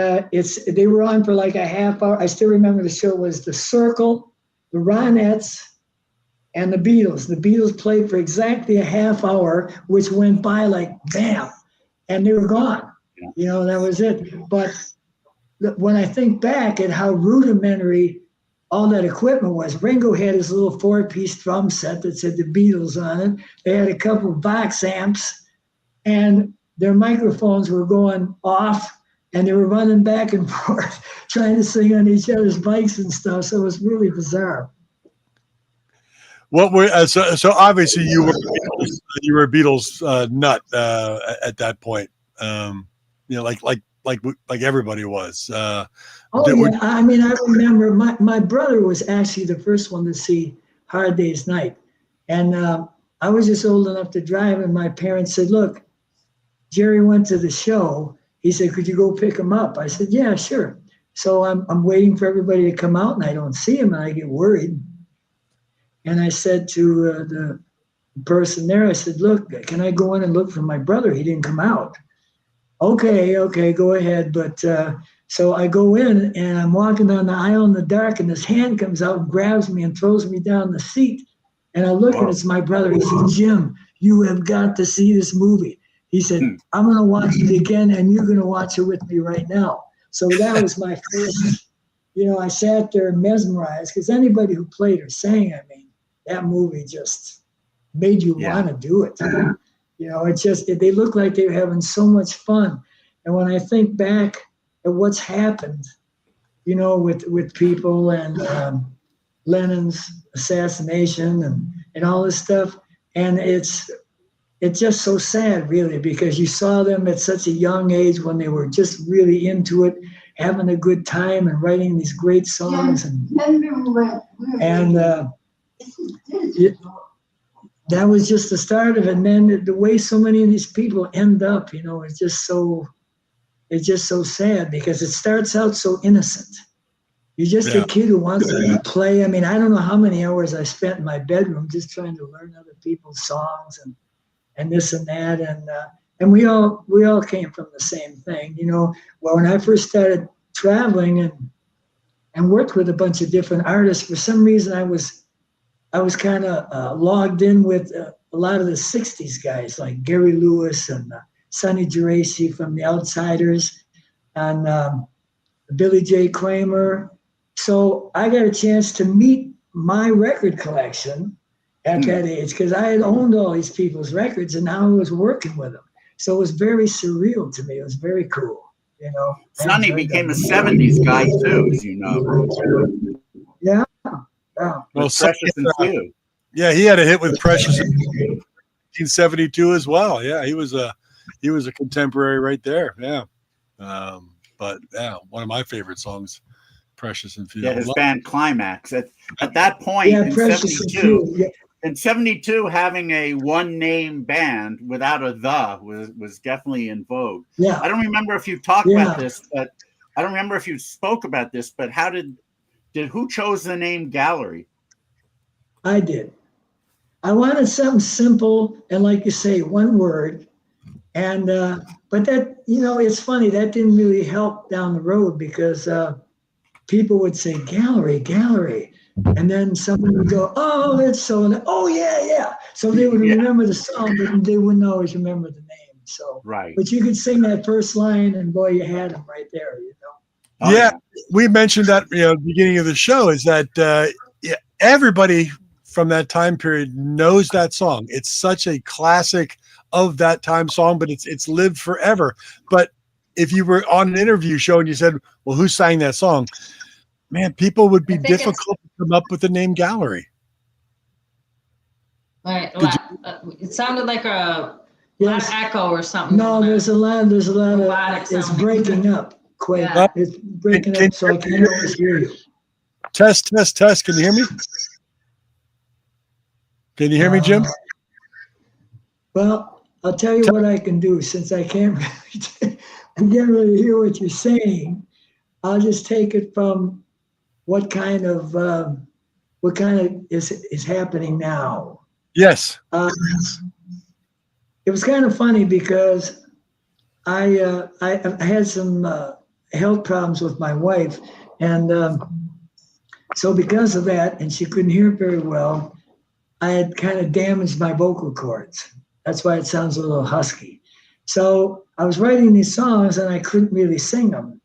they were on for like a half hour. I still remember the show was The Circle, the Ronettes, and the Beatles. The Beatles played for exactly a half hour, which went by like bam, and they were gone. You know, that was it. But when I think back at how rudimentary all that equipment was, Ringo had his little 4-piece drum set that said the Beatles on it. They had a couple of box amps, and their microphones were going off, and they were running back and forth trying to sing on each other's bikes and stuff. So it was really bizarre. What were so obviously you were a Beatles nut at that point. You know, like everybody was. I mean, I remember my brother was actually the first one to see Hard Day's Night, and I was just old enough to drive, and my parents said, "Look, Jerry went to the show." He said, "Could you go pick him up?" I said, "Yeah, sure." So I'm waiting for everybody to come out, and I don't see him, and I get worried. And I said to the person there, I said, "Look, can I go in and look for my brother? He didn't come out." Okay, go ahead. But so I go in, and I'm walking down the aisle in the dark, and this hand comes out and grabs me and throws me down the seat. And I look, and it's my brother. He said, "Jim, you have got to see this movie." He said, "I'm going to watch it again, and you're going to watch it with me right now." So that was my first, you know, I sat there mesmerized, because anybody who played or sang, I mean, that movie just made you want to do it. You know, they look like they were having so much fun. And when I think back at what's happened, you know, with people and Lennon's assassination and all this stuff, and it's just so sad, really, because you saw them at such a young age when they were just really into it, having a good time and writing these great songs. That was just the start of it. And then the way so many of these people end up, you know, it's just so sad, because it starts out so innocent. You're just a kid who wants to play. I mean, I don't know how many hours I spent in my bedroom just trying to learn other people's songs and this and that. And we all came from the same thing, you know. Well, when I first started traveling and worked with a bunch of different artists, for some reason I was kind of logged in with a lot of the 60s guys like Gary Lewis and Sonny Geraci from The Outsiders and Billy J. Kramer. So I got a chance to meet my record collection at that age, because I had owned all these people's records, and now I was working with them. So it was very surreal to me. It was very cool, you know. Sonny became a 70s guy too, as you know. Yeah. Well, Precious and Few. Yeah, he had a hit with Precious in 1972 as well. Yeah, he was a contemporary right there. Yeah, but yeah, one of my favorite songs, Precious and Few. Yeah, his band Climax. At that point in 72, in 72, having a one-name band without a "the" was definitely in vogue. Yeah, I don't remember if you talked about this, but I don't remember if you spoke about this. But how did who chose the name Gallery? I did. I wanted something simple and, like you say, one word. And but that, you know, it's funny, that didn't really help down the road, because people would say gallery, and then someone would go, "Oh, it's so," and oh yeah. So they would remember the song, but they wouldn't always remember the name. So right. But you could sing that first line, and boy, you had them right there, you know. Yeah, we mentioned that, you know, at the beginning of the show, is that everybody from that time period knows that song. It's such a classic of that time song, but it's lived forever. But if you were on an interview show and you said, "Well, who sang that song?" Man, people would be difficult to come up with the name Gallery. Right. It sounded like a echo or something. No, there's a lot of it's breaking up. It's breaking up, so I can't always hear you. Test. Can you hear me? Can you hear me, Jim? Well, I'll tell you what I can do, since I can't really hear what you're saying. I'll just take it from what kind of is happening now. Yes. It was kind of funny, because I had some health problems with my wife. And so because of that, and she couldn't hear very well, I had kind of damaged my vocal cords. That's why it sounds a little husky. So I was writing these songs and I couldn't really sing them,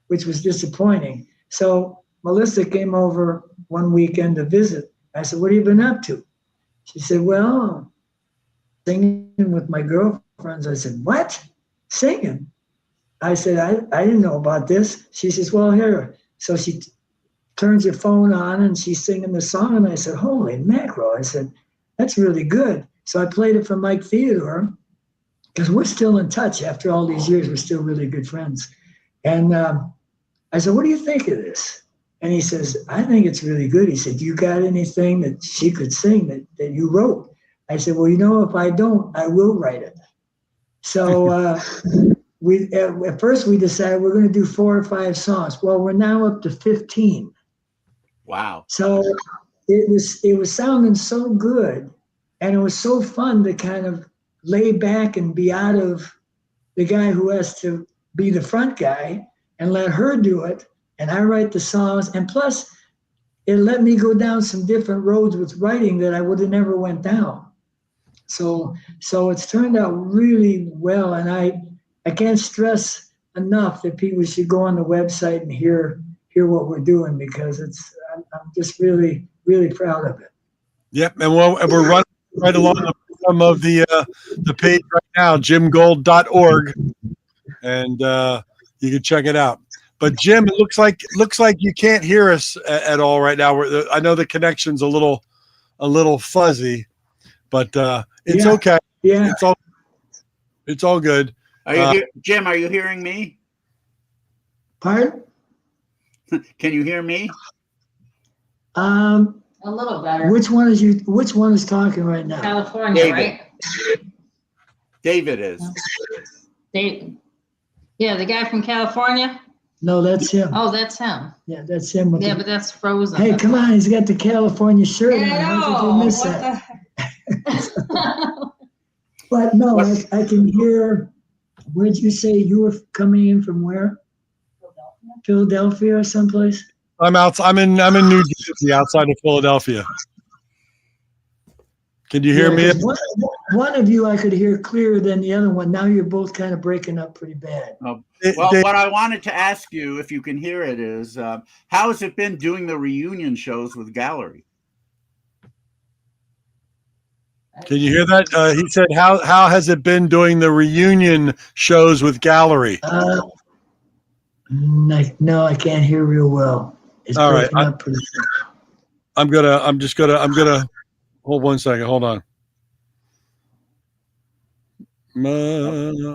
which was disappointing. So Melissa came over one weekend to visit. I said, what have you been up to? She said, well, singing with my girlfriends. I said, what? Singing? I said, I didn't know about this. She says, well, here. So she turns her phone on and she's singing the song. And I said, holy mackerel. I said, that's really good. So I played it for Mike Theodore because we're still in touch after all these years. We're still really good friends. And I said, what do you think of this? And he says, I think it's really good. He said, you got anything that she could sing that you wrote? I said, well, if I don't, I will write it. So at first we decided we're going to do 4 or 5 songs. Well, we're now up to 15. Wow. So it was sounding so good. And it was so fun to kind of lay back and be out of the guy who has to be the front guy and let her do it. And I write the songs. And plus, it let me go down some different roads with writing that I would have never went down. So it's turned out really well. And I can't stress enough that people should go on the website and hear what we're doing, because I'm just really, really proud of it. Yep. And we're running right along the bottom of the page right now, jimgold.org, and you can check it out. But Jim, it looks like you can't hear us at all right now. I know the connection's a little fuzzy, but it's okay. Yeah, it's all good. Jim, are you hearing me? Pardon? Can you hear me? A little better. Which one is talking right now? California, David. right? David is. Yeah, the guy from California. No, that's him. Oh, that's him. Yeah, that's him. Yeah, but that's frozen. Hey, come on, he's got the California shirt on. Yeah, How did you miss that? the... But no, I can hear. Where'd you say you were coming in from? Where? Philadelphia or someplace? I'm in New Jersey, outside of Philadelphia. Can you hear me? One of you I could hear clearer than the other one. Now you're both kind of breaking up pretty bad. Well, what I wanted to ask you, if you can hear it, is how has it been doing the reunion shows with Gallery? Can you hear that? He said, how has it been doing the reunion shows with Gallery? No, I can't hear real well. It's all right. Up pretty I'm gonna hold 1 second. Hold on.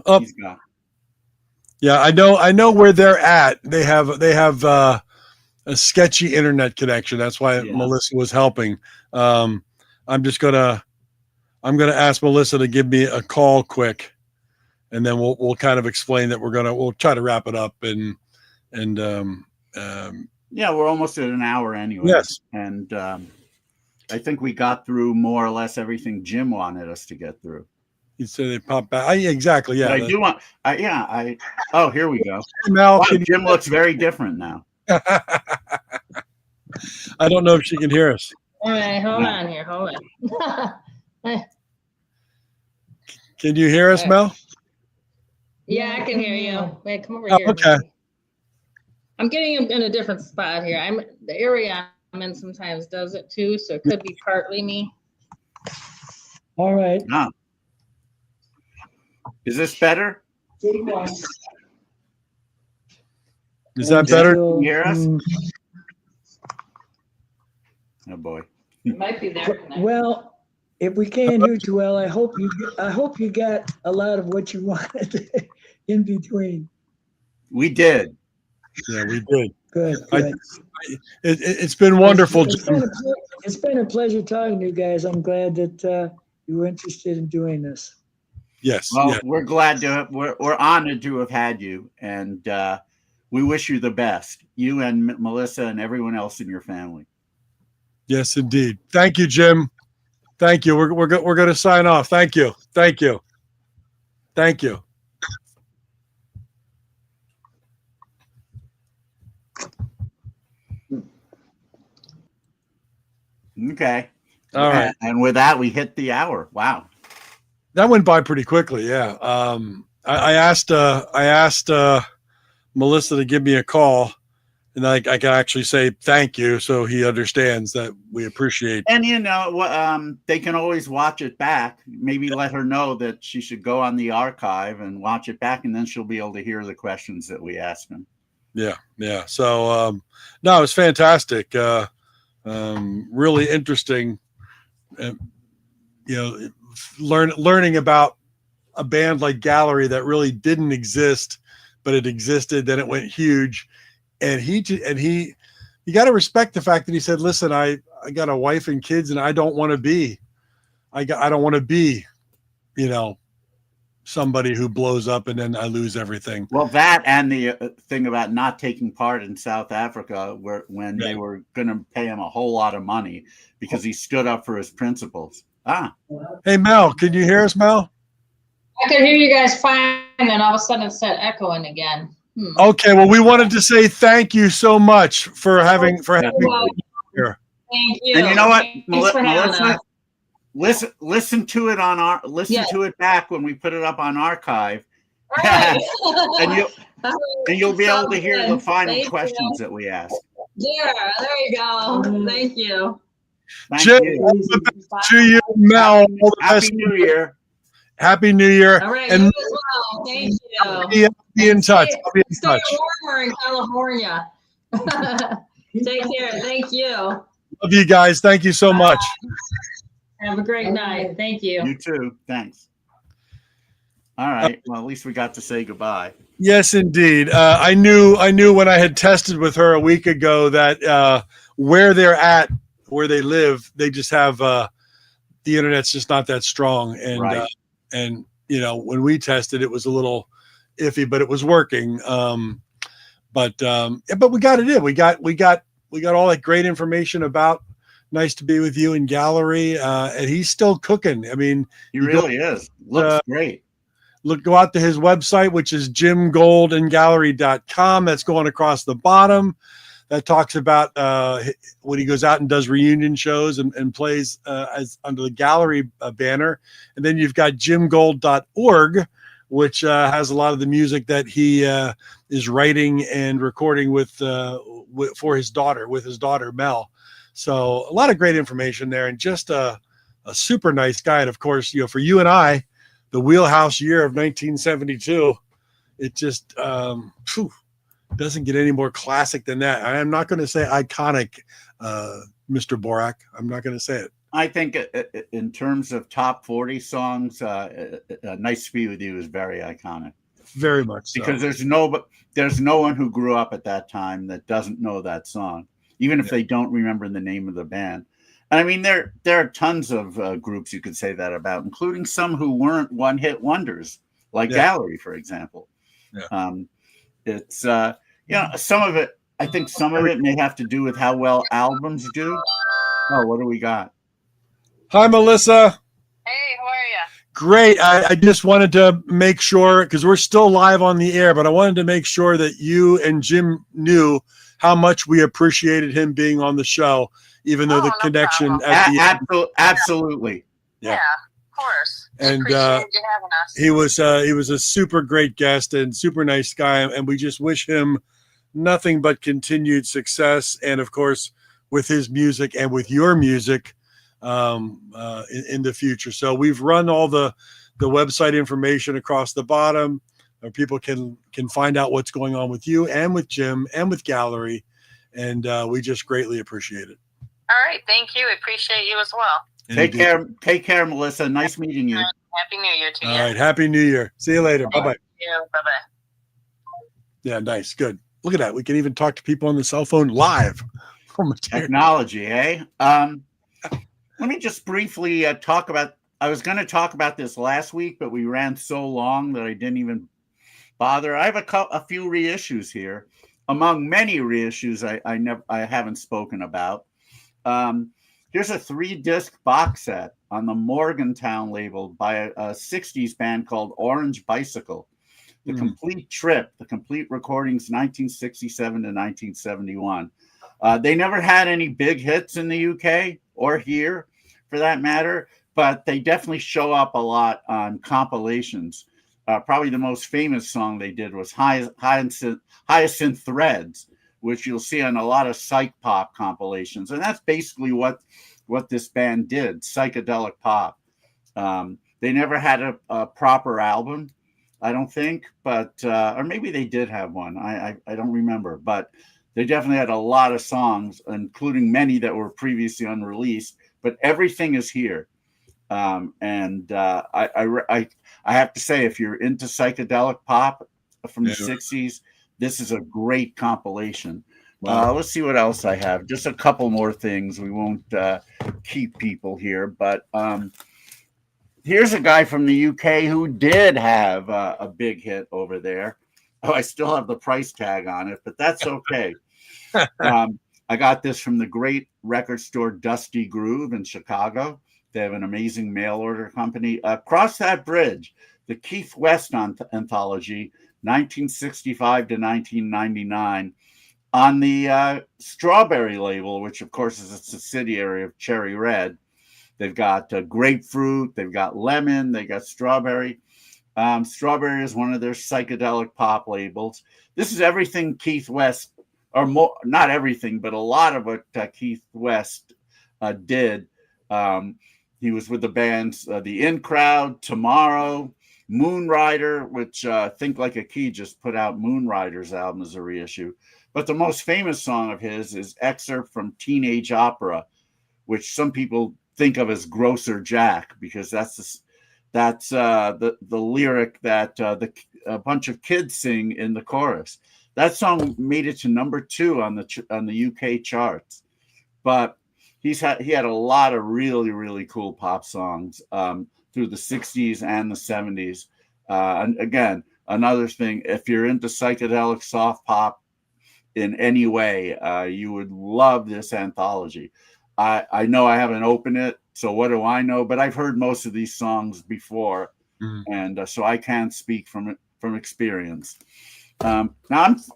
Up. Yeah, I know where they're at. They have a sketchy internet connection. That's why Melissa was helping. I'm gonna ask Melissa to give me a call quick, and then we'll kind of explain that we'll try to wrap it up and yeah, we're almost at an hour anyway. Yes, and I think we got through more or less everything Jim wanted us to get through. He said they pop back. Exactly. Yeah. But I do want. Oh, here we go. Mel, wow, Jim looks very different now. I don't know if she can hear us. All right, hold on here. Hold on. Can you hear us, Mel? Yeah, I can hear you. Wait, come over Oh, here. okay. I'm getting in a different spot here. The area I'm in sometimes does it too, so it could be partly me. All right. Ah. Is this better? Is that better? Can you hear us? Oh boy. It might be there. Well, if we can't hear too well, I hope you got a lot of what you wanted in between. We did. Yeah, we did. Good. It's been wonderful. It's been a pleasure talking to you guys. I'm glad that you were interested in doing this. Yes. Well, yeah. we're glad to. We're honored to have had you, and we wish you the best. You and Melissa and everyone else in your family. Yes, indeed. Thank you, Jim. Thank you. We're going to sign off. Thank you. Thank you. Thank you. Okay. All right. And with that, we hit the hour. Wow. That went by pretty quickly. Yeah. I asked Melissa to give me a call, and I can actually say thank you, so he understands that we appreciate. And they can always watch it back. Maybe let her know that she should go on the archive and watch it back, and then she'll be able to hear the questions that we asked him. Yeah. So no, it was fantastic. Really interesting. Learning about a band like Gallery that really didn't exist, but it existed. Then it went huge, and you got to respect the fact that he said, "Listen, I got a wife and kids, and I don't want to be, somebody who blows up and then I lose everything." Well, that and the thing about not taking part in South Africa, when they were going to pay him a whole lot of money because he stood up for his principles. Hey, Mel, can you hear us, Mel? I could hear you guys fine, and all of a sudden it started echoing again. Okay, well, we wanted to say thank you so much for having Well, here. thank you. And you know what, Thanks for having Melissa? us. Listen to it to it back when we put it up on archive, All right. and you'll be able to hear the Sounds final good. Thank questions you. that we asked. Yeah, there you go. Thank you. Thank Jim, you. to you, Mel. All the Happy best. New Year. Happy New Year. All right, And you as well. Thank you. I'll be in touch. I'll be in Stay touch. warmer in California. Take care. Thank you. Love you guys. Thank you so much. Have a great night. Thank you. You too. Thanks. All right. Well, at least we got to say goodbye. Yes, indeed. I knew when I had tested with her a week ago that where they're at, where they live, they just have the internet's just not that strong. And Right. And when we tested, it was a little iffy, but it was working. But we got it in. We got all that great information about Nice to Be With You in Gallery, and he's still cooking. I mean, He really is. Looks great. Go out to his website, which is jimgoldandgallery.com. That's going across the bottom. That talks about when he goes out and does reunion shows and plays as under the Gallery banner. And then you've got jimgold.org, which has a lot of the music that he is writing and recording for his daughter Mel. So a lot of great information there, and just a super nice guy. And of course, for you and I, the wheelhouse year of 1972, it just doesn't get any more classic than that. I am not going to say iconic, Mr. Borak. I'm not going to say it. I think in terms of top 40 songs, Nice to Be With You is very iconic. Very much so. Because there's no one who grew up at that time that doesn't know that song, even if they don't remember the name of the band. And I mean, there are tons of groups you could say that about, including some who weren't one-hit wonders, like Gallery, for example. Yeah. It's some of it. I think some of it may have to do with how well albums do. Oh, what do we got? Hi, Melissa. Hey, how are you? Great. I just wanted to make sure, because we're still live on the air, but I wanted to make sure that you and Jim knew how much we appreciated him being on the show, even though the connection at the end. Absolutely. Yeah, of course. And appreciate you having us. he was a super great guest and super nice guy, and we just wish him nothing but continued success, and of course with his music and with your music in the future. So we've run all the website information across the bottom, where people can find out what's going on with you and with Jim and with Gallery, and we just greatly appreciate it. All right, thank you. Appreciate you as well. Take care, Melissa. Nice meeting you. Happy New Year to you. All right, Happy New Year. See you later. Bye-bye. Thank you. Bye-bye. Yeah, nice. Good. Look at that. We can even talk to people on the cell phone live. Technology, eh? Let me just briefly talk about, I was going to talk about this last week, but we ran so long that I didn't even bother. I have a few reissues here. Among many reissues I haven't spoken about. Here's a 3-disc box set on the Morgantown label by a 60s band called Orange Bicycle. The Complete Trip, the complete recordings, 1967 to 1971. They never had any big hits in the UK or here for that matter, but they definitely show up a lot on compilations. Probably the most famous song they did was Hyacinth Threads, which you'll see on a lot of psych pop compilations. And that's basically what this band did, psychedelic pop. They never had a proper album, I don't think, but or maybe they did have one. I don't remember, but they definitely had a lot of songs, including many that were previously unreleased, but everything is here. I have to say, if you're into psychedelic pop from the 60s, this is a great compilation. Wow. Let's see what else I have. Just a couple more things. We won't keep people here, but here's a guy from the UK who did have a big hit over there. Oh, I still have the price tag on it, but that's okay. I got this from the great record store Dusty Groove in Chicago. They have an amazing mail order company. Cross That Bridge, the Keith West anthology, 1965 to 1999, on the Strawberry label, which of course is a subsidiary of Cherry Red. They've got grapefruit, they've got lemon, they got strawberry. Strawberry is one of their psychedelic pop labels. This is everything Keith West, or more, not everything, but a lot of what Keith West did. He was with the bands The In Crowd, Tomorrow, Moonrider, which Think Like a Key just put out Moonrider's album as a reissue. But the most famous song of his is Excerpt from Teenage Opera, which some people think of as Grocer Jack, because that's the lyric that a bunch of kids sing in the chorus. That song made it to #2 on the UK charts. But he had a lot of really, really cool pop songs through the 60s and the 70s. And again, another thing, if you're into psychedelic soft pop in any way, you would love this anthology. I know I haven't opened it, so what do I know? But I've heard most of these songs before, and so I can't speak from experience. Now,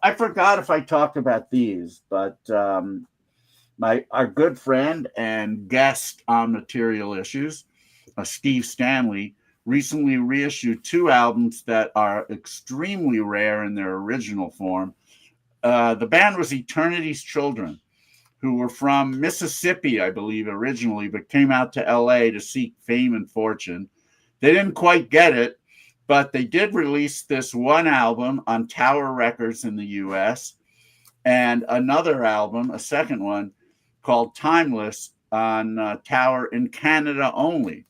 I forgot if I talked about these, but our good friend and guest on Material Issues, Steve Stanley, recently reissued 2 albums that are extremely rare in their original form. The band was Eternity's Children, who were from Mississippi, I believe, originally, but came out to LA to seek fame and fortune. They didn't quite get it, but they did release this one album on Tower Records in the US, and another album, a second one, called Timeless on Tower in Canada only.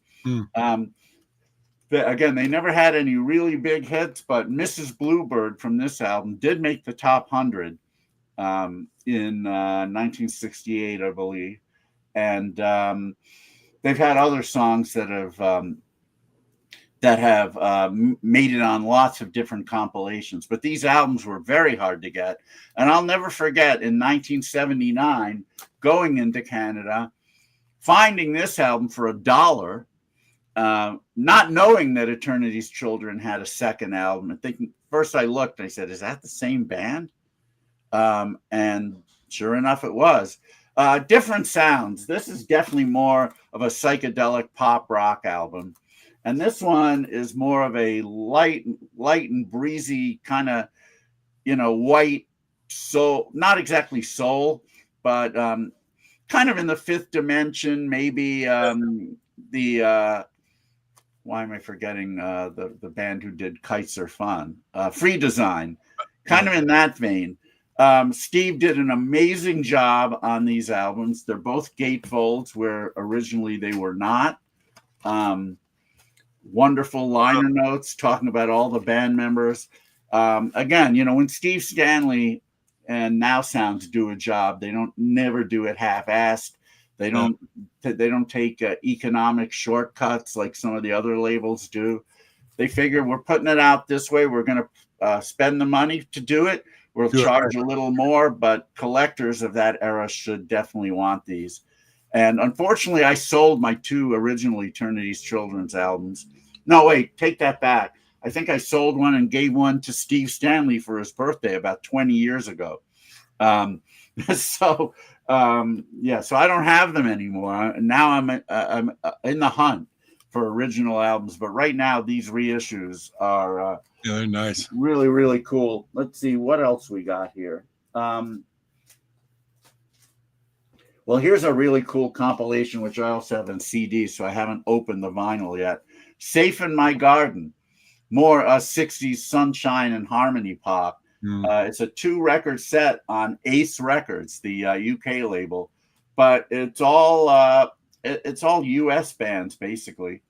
Again, they never had any really big hits, but Mrs. Bluebird from this album did make the top 100 in 1968, I believe. And they've had other songs that have made it on lots of different compilations. But these albums were very hard to get. And I'll never forget, in 1979, going into Canada, finding this album for $1, not knowing that Eternity's Children had a second album, and thinking, first I looked and I said, is that the same band? And sure enough, it was. Different sounds. This is definitely more of a psychedelic pop rock album. And this one is more of a light and breezy kind of, white soul, not exactly soul, but kind of in the fifth dimension, maybe why am I forgetting the band who did Kites Are Fun? Free Design, kind of in that vein. Steve did an amazing job on these albums. They're both gatefolds, where originally they were not. Wonderful liner notes talking about all the band members. Again, when Steve Stanley and Now Sounds do a job, they don't never do it half-assed. They don't take economic shortcuts like some of the other labels do. They figure, we're putting it out this way. We're going to spend the money to do it. We'll charge a little more, but collectors of that era should definitely want these. And unfortunately, I sold my 2 original Eternity's Children's albums. No, wait, take that back. I think I sold one and gave one to Steve Stanley for his birthday about 20 years ago. So Yeah, so I don't have them anymore. Now I'm in the hunt for original albums, but right now these reissues are Yeah, they're nice. really, really cool. Let's see what else we got here. Well, here's a really cool compilation, which I also have in CD, so I haven't opened the vinyl yet. Safe in My Garden, more 60s sunshine and harmony pop. It's a 2-record set on Ace Records, the UK label, but it's all US bands basically.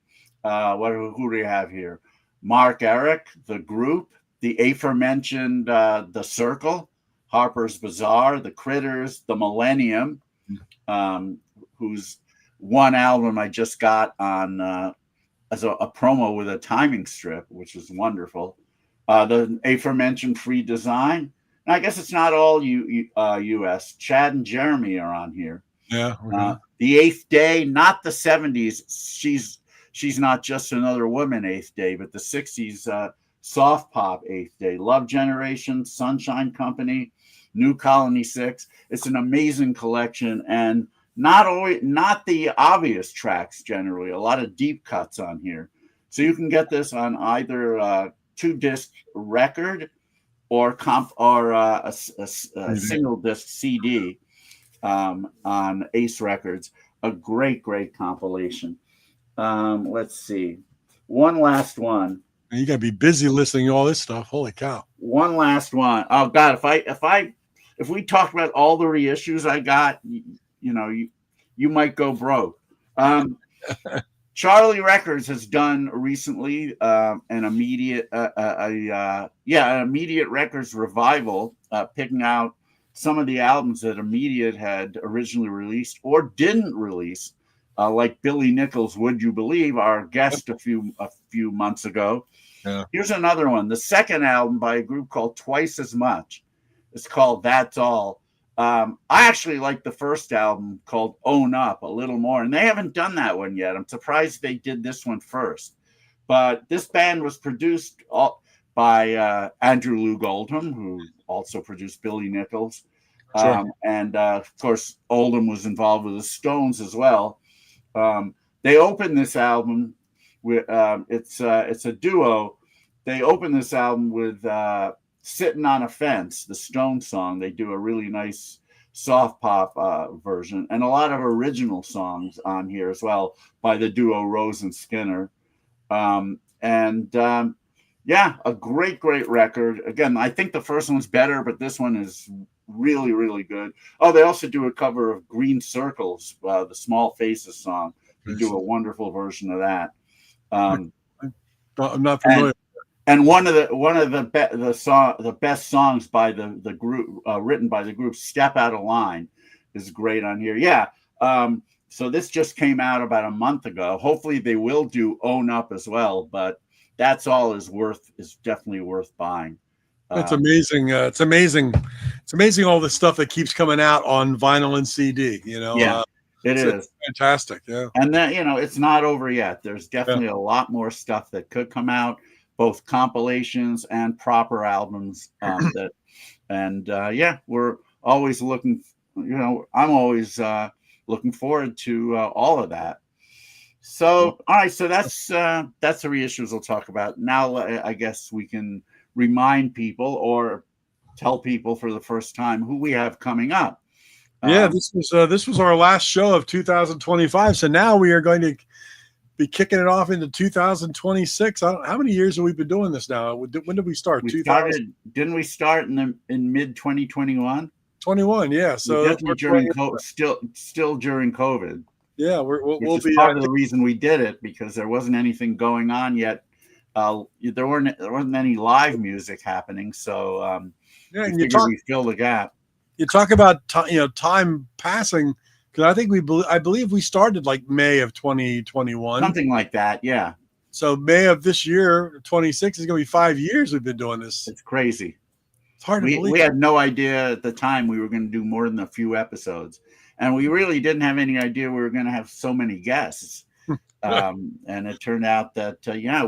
Who do we have here? Mark Eric, The Group, the aforementioned The Circle, Harper's Bazaar, The Critters, The Millennium, whose one album I just got on as a promo with a timing strip, which was wonderful. The aforementioned Free Design. And I guess it's not all U.S. Chad and Jeremy are on here. Yeah. Okay. The Eighth Day, not the 70s. She's not just another woman, Eighth Day, but the 60s soft pop Eighth Day. Love Generation, Sunshine Company, New Colony 6. It's an amazing collection, and not the obvious tracks generally. A lot of deep cuts on here. So you can get this on either 2-disc record or a single disc CD on Ace Records. A great compilation. Let's see. One last one. You gotta be busy listening to all this stuff. Holy cow. One last one. Oh God, if we talked about all the reissues I got, you might go broke. Charlie Records has done recently an immediate records revival, picking out some of the albums that Immediate had originally released or didn't release, like Billy Nichols' "Would You Believe," our guest a few months ago. Yeah. Here's another one. The second album by a group called Twice as Much. It's called That's All. I actually like the first album called Own Up a little more, and they haven't done that one yet. I'm surprised they did this one first. But this band was produced by Andrew Loog Oldham, who also produced Billy Nichols. Sure. And of course, Oldham was involved with the Stones as well. They opened this album with it's a duo. They opened this album with "Sitting on a Fence," the Stones song. They do a really nice soft pop version, and a lot of original songs on here as well by the duo Rose and Skinner. Yeah, a great record. Again, I think the first one's better, but this one is really, really good. Oh, they also do a cover of Green Circles, the Small Faces song. They do a wonderful version of that. I'm not familiar. And one of the best songs by the group, written by the group, "Step Out of Line," is great on here. Yeah. So this just came out about a month ago. Hopefully they will do Own Up as well, but That's All is definitely worth buying. It's amazing. It's amazing all the stuff that keeps coming out on vinyl and CD. Yeah, it's fantastic. Yeah, and then it's not over yet. There's definitely a lot more stuff that could come out, both compilations and proper albums. We're always looking. I'm always looking forward to all of that. So, all right. So that's the reissues we'll talk about. Now, I guess we can remind people or tell people for the first time who we have coming up. Yeah, this was our last show of 2025. So now we are going to be kicking it off into 2026. How many years have we been doing this now? When did we start? Didn't we start in mid 2021? 21, yeah. So during still during COVID. Yeah, we'll be part of the reason we did it, because there wasn't anything going on yet. There wasn't any live music happening, so and we fill the gap. You talk about time passing, because I believe we started like May of 2021, something like that. Yeah. So May of this year, 26, is going to be 5 years we've been doing this. It's crazy. It's hard to believe. We had no idea at the time we were going to do more than a few episodes, and we really didn't have any idea we were going to have so many guests. And it turned out that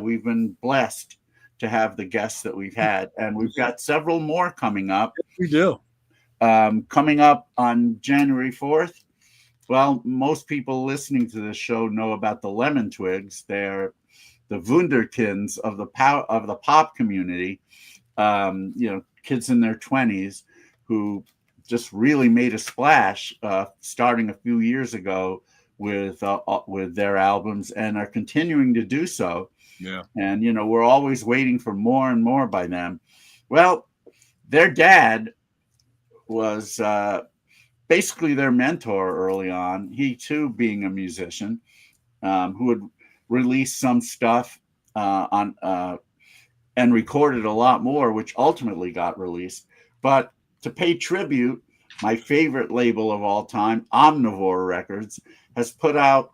we've been blessed to have the guests that we've had, and we've got several more coming up. Yes, we do. Coming up on January 4th, well, most people listening to this show know about the Lemon Twigs. They're the wunderkinds of the pop community. Kids in their 20s who just really made a splash starting a few years ago with their albums and are continuing to do so. Yeah. And, we're always waiting for more and more by them. Well, their dad was basically their mentor early on. He, too, being a musician, who would release some stuff and recorded a lot more, which ultimately got released. But to pay tribute, my favorite label of all time, Omnivore Records, has put out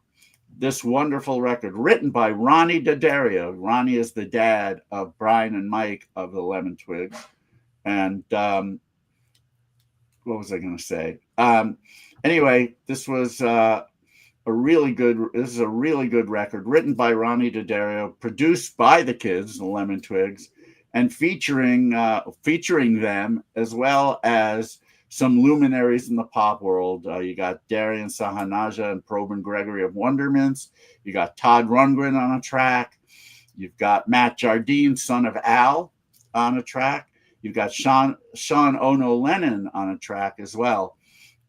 this wonderful record written by Ronnie D'Addario. Ronnie is the dad of Brian and Mike of the Lemon Twigs. And what was I going to say? Anyway, this was a really good record written by Ronnie D'Addario, produced by the kids, the Lemon Twigs, and featuring them as well as some luminaries in the pop world. You got Darian Sahanaja and Probin Gregory of Wondermints. You got Todd Rundgren on a track. You've got Matt Jardine, son of Al, on a track. You've got Sean Ono Lennon on a track as well.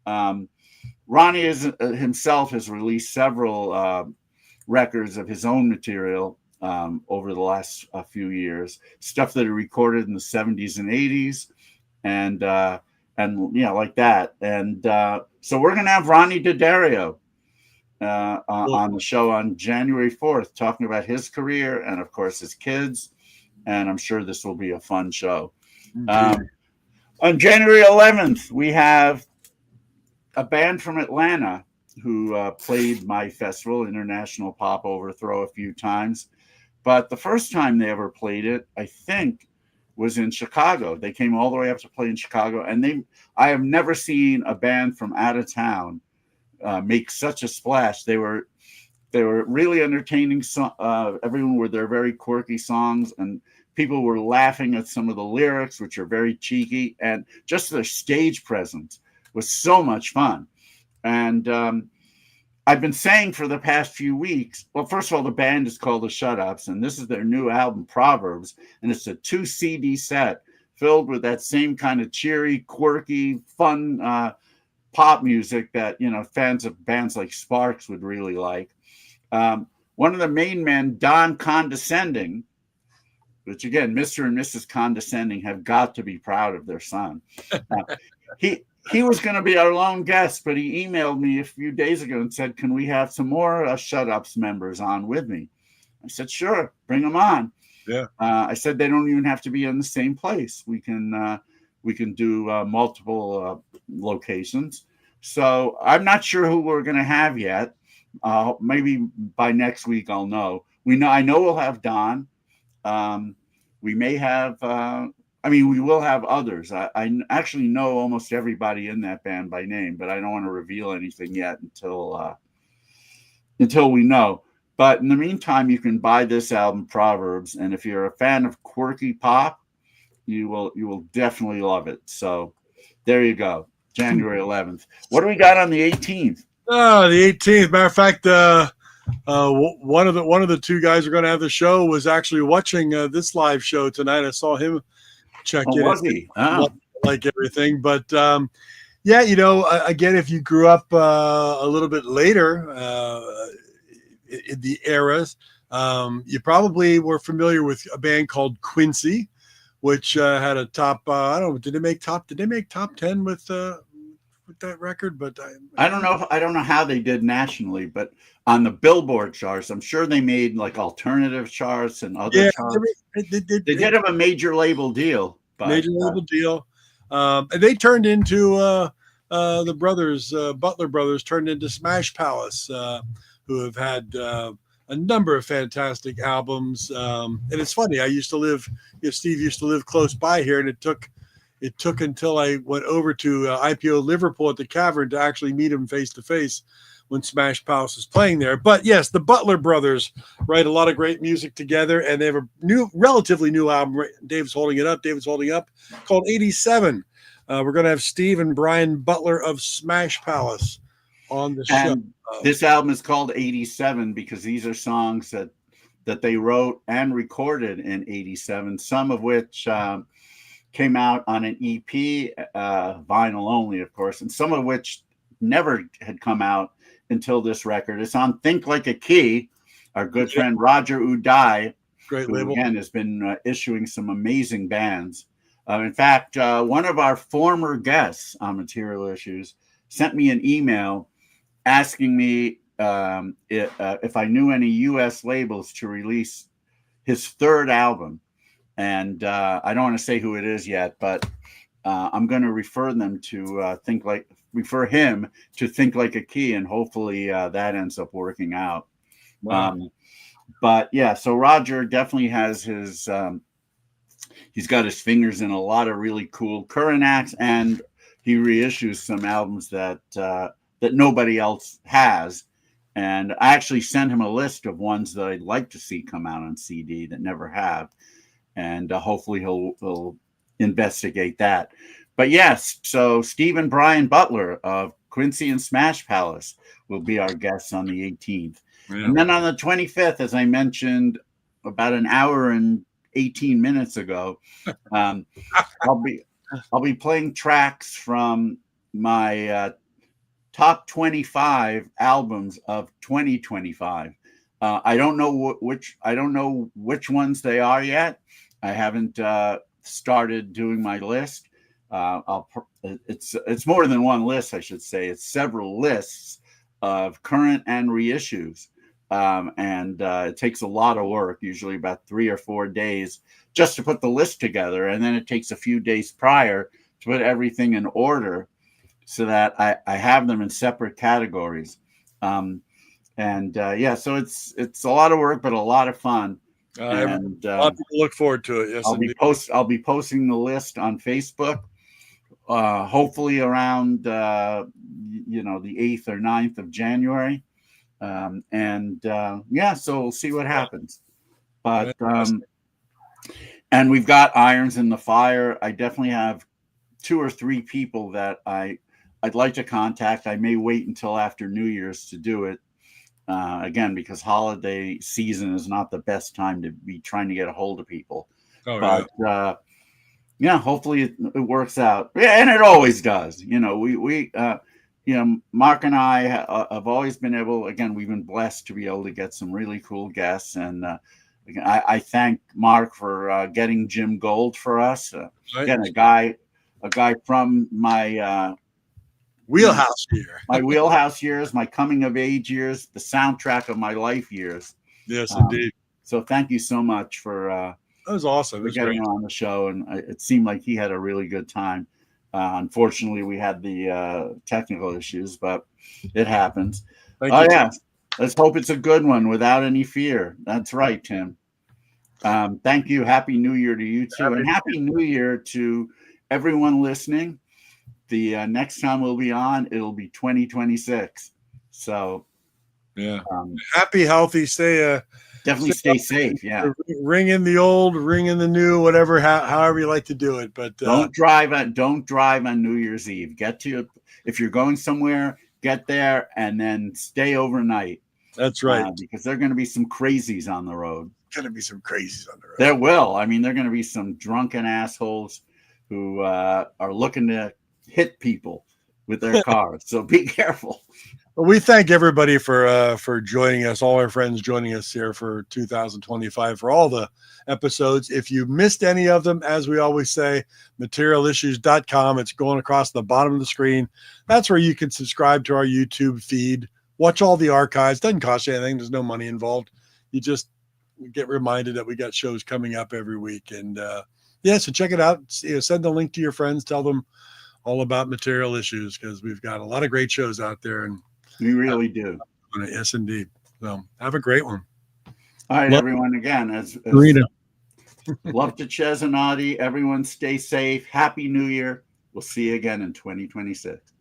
Ronnie himself has released several records of his own material over the last few years, stuff that he recorded in the 70s and 80s, and like that. And so we're going to have Ronnie D'Addario on the show on January 4th, talking about his career and, of course, his kids. And I'm sure this will be a fun show. On January 11th, we have a band from Atlanta who played my festival, International Pop Overthrow, a few times. But the first time they ever played it, I think, was in Chicago. They came all the way up to play in Chicago. And I have never seen a band from out of town make such a splash. They were really entertaining. Everyone with their very quirky songs, and people were laughing at some of the lyrics, which are very cheeky, and just their stage presence was so much fun. And I've been saying for the past few weeks, well, first of all, the band is called the Shut Ups, and this is their new album, Proverbs, and it's a 2 CD set filled with that same kind of cheery, quirky, fun pop music that, fans of bands like Sparks would really like. One of the main men, Don Condescending, which again, Mr. and Mrs. Condescending have got to be proud of their son. He was going to be our lone guest, but he emailed me a few days ago and said, can we have some more Shut Ups members on with me? I said, sure, bring them on. Yeah. I said, they don't even have to be in the same place. We can do multiple locations. So I'm not sure who we're going to have yet. Maybe by next week I'll know. I know we'll have Don. We may have, we will have others. I actually know almost everybody in that band by name, but I don't want to reveal anything yet until we know. But in the meantime, you can buy this album, Proverbs, and if you're a fan of quirky pop, you will definitely love it. So there you go, January 11th. What do we got on the 18th? The 18th. Matter of fact, one of the two guys who are going to have the show was actually watching this live show tonight. I saw him check in. Was he? Like everything, but again, if you grew up a little bit later in the eras, you probably were familiar with a band called Quincy, which had a top. I don't know. Did they make top 10 with that record? But I don't know. I don't know how they did nationally, but on the Billboard charts, I'm sure they made like alternative charts and other charts. They did have a major label deal. And they turned into the brothers, Butler Brothers, turned into Smash Palace, who have had a number of fantastic albums. And it's funny, Steve used to live close by here, and it took until I went over to IPO Liverpool at the Cavern to actually meet him face to face when Smash Palace was playing there. But yes, the Butler Brothers write a lot of great music together, and they have a relatively new album. David's holding it up, called 87. We're going to have Steve and Brian Butler of Smash Palace on the show. And this album is called 87 because these are songs that they wrote and recorded in 87, some of which came out on an EP, vinyl only, of course, and some of which never had come out until this record. It's on Think Like a Key. Our good friend Roger Uday, Great who label. again has been issuing some amazing bands. In fact, one of our former guests on Material Issues sent me an email asking me if I knew any U.S. labels to release his third album. And I don't want to say who it is yet, but I'm going to refer him to Think Like a Key, and hopefully that ends up working out. Wow. But yeah, so Roger definitely has his he's got his fingers in a lot of really cool current acts, and he reissues some albums that nobody else has. And I actually sent him a list of ones that I'd like to see come out on CD that never have, and hopefully he'll investigate that. But yes, so Steve and Brian Butler of Quincy and Smash Palace will be our guests on the 18th. Yeah. And then on the 25th, as I mentioned about an hour and 18 minutes ago, I'll be playing tracks from my top 25 albums of 2025. I don't know which ones they are yet. I haven't started doing my list. It's more than one list, I should say. It's several lists of current and reissues. And it takes a lot of work, usually about 3 or 4 days, just to put the list together. And then it takes a few days prior to put everything in order so that I have them in separate categories. So it's a lot of work, but a lot of fun. And a lot of people look forward to it. Yes, I'll be posting the list on Facebook, hopefully around the 8th or 9th of January. So we'll see what happens. But and we've got irons in the fire. I definitely have 2 or 3 people that I'd like to contact. I may wait until after New Year's to do it. Again, because holiday season is not the best time to be trying to get a hold of people. Hopefully it works out. Yeah, and it always does. Mark and I have always been able, again, we've been blessed to be able to get some really cool guests. And I thank Mark for getting Jim Gold for us. Again, a guy from my wheelhouse year. My wheelhouse years, my coming of age years, the soundtrack of my life years. Yes, indeed. So thank you so much for that was awesome. It was getting great on the show, and it seemed like he had a really good time. Unfortunately, we had the technical issues, but it happens. Let's hope it's a good one without any fear. That's right, Tim. Thank you. Happy New Year to you too, and Happy New Year to everyone listening. The next time we'll be on, it'll be 2026. So, happy, healthy, definitely stay safe. Yeah, ring in the old, ring in the new, whatever, however you like to do it. But don't drive on New Year's Eve. If you're going somewhere, get there and then stay overnight. That's right, because there are going to be some crazies on the road. There will. I mean, there are going to be some drunken assholes who are looking to hit people with their cars. So be careful. Well, we thank everybody for joining us, all our friends joining us here for 2025 for all the episodes. If you missed any of them, as we always say, materialissues.com. It's going across the bottom of the screen. That's where you can subscribe to our YouTube feed, watch all the archives. Doesn't cost you anything. There's no money involved. You just get reminded that we got shows coming up every week. And so check it out. Send the link to your friends. Tell them all about Material Issues, because we've got a lot of great shows out there, and we really do. Yes, indeed. So have a great one. All right, everyone. Again, as love to Chesanati. Everyone stay safe. Happy New Year. We'll see you again in 2026.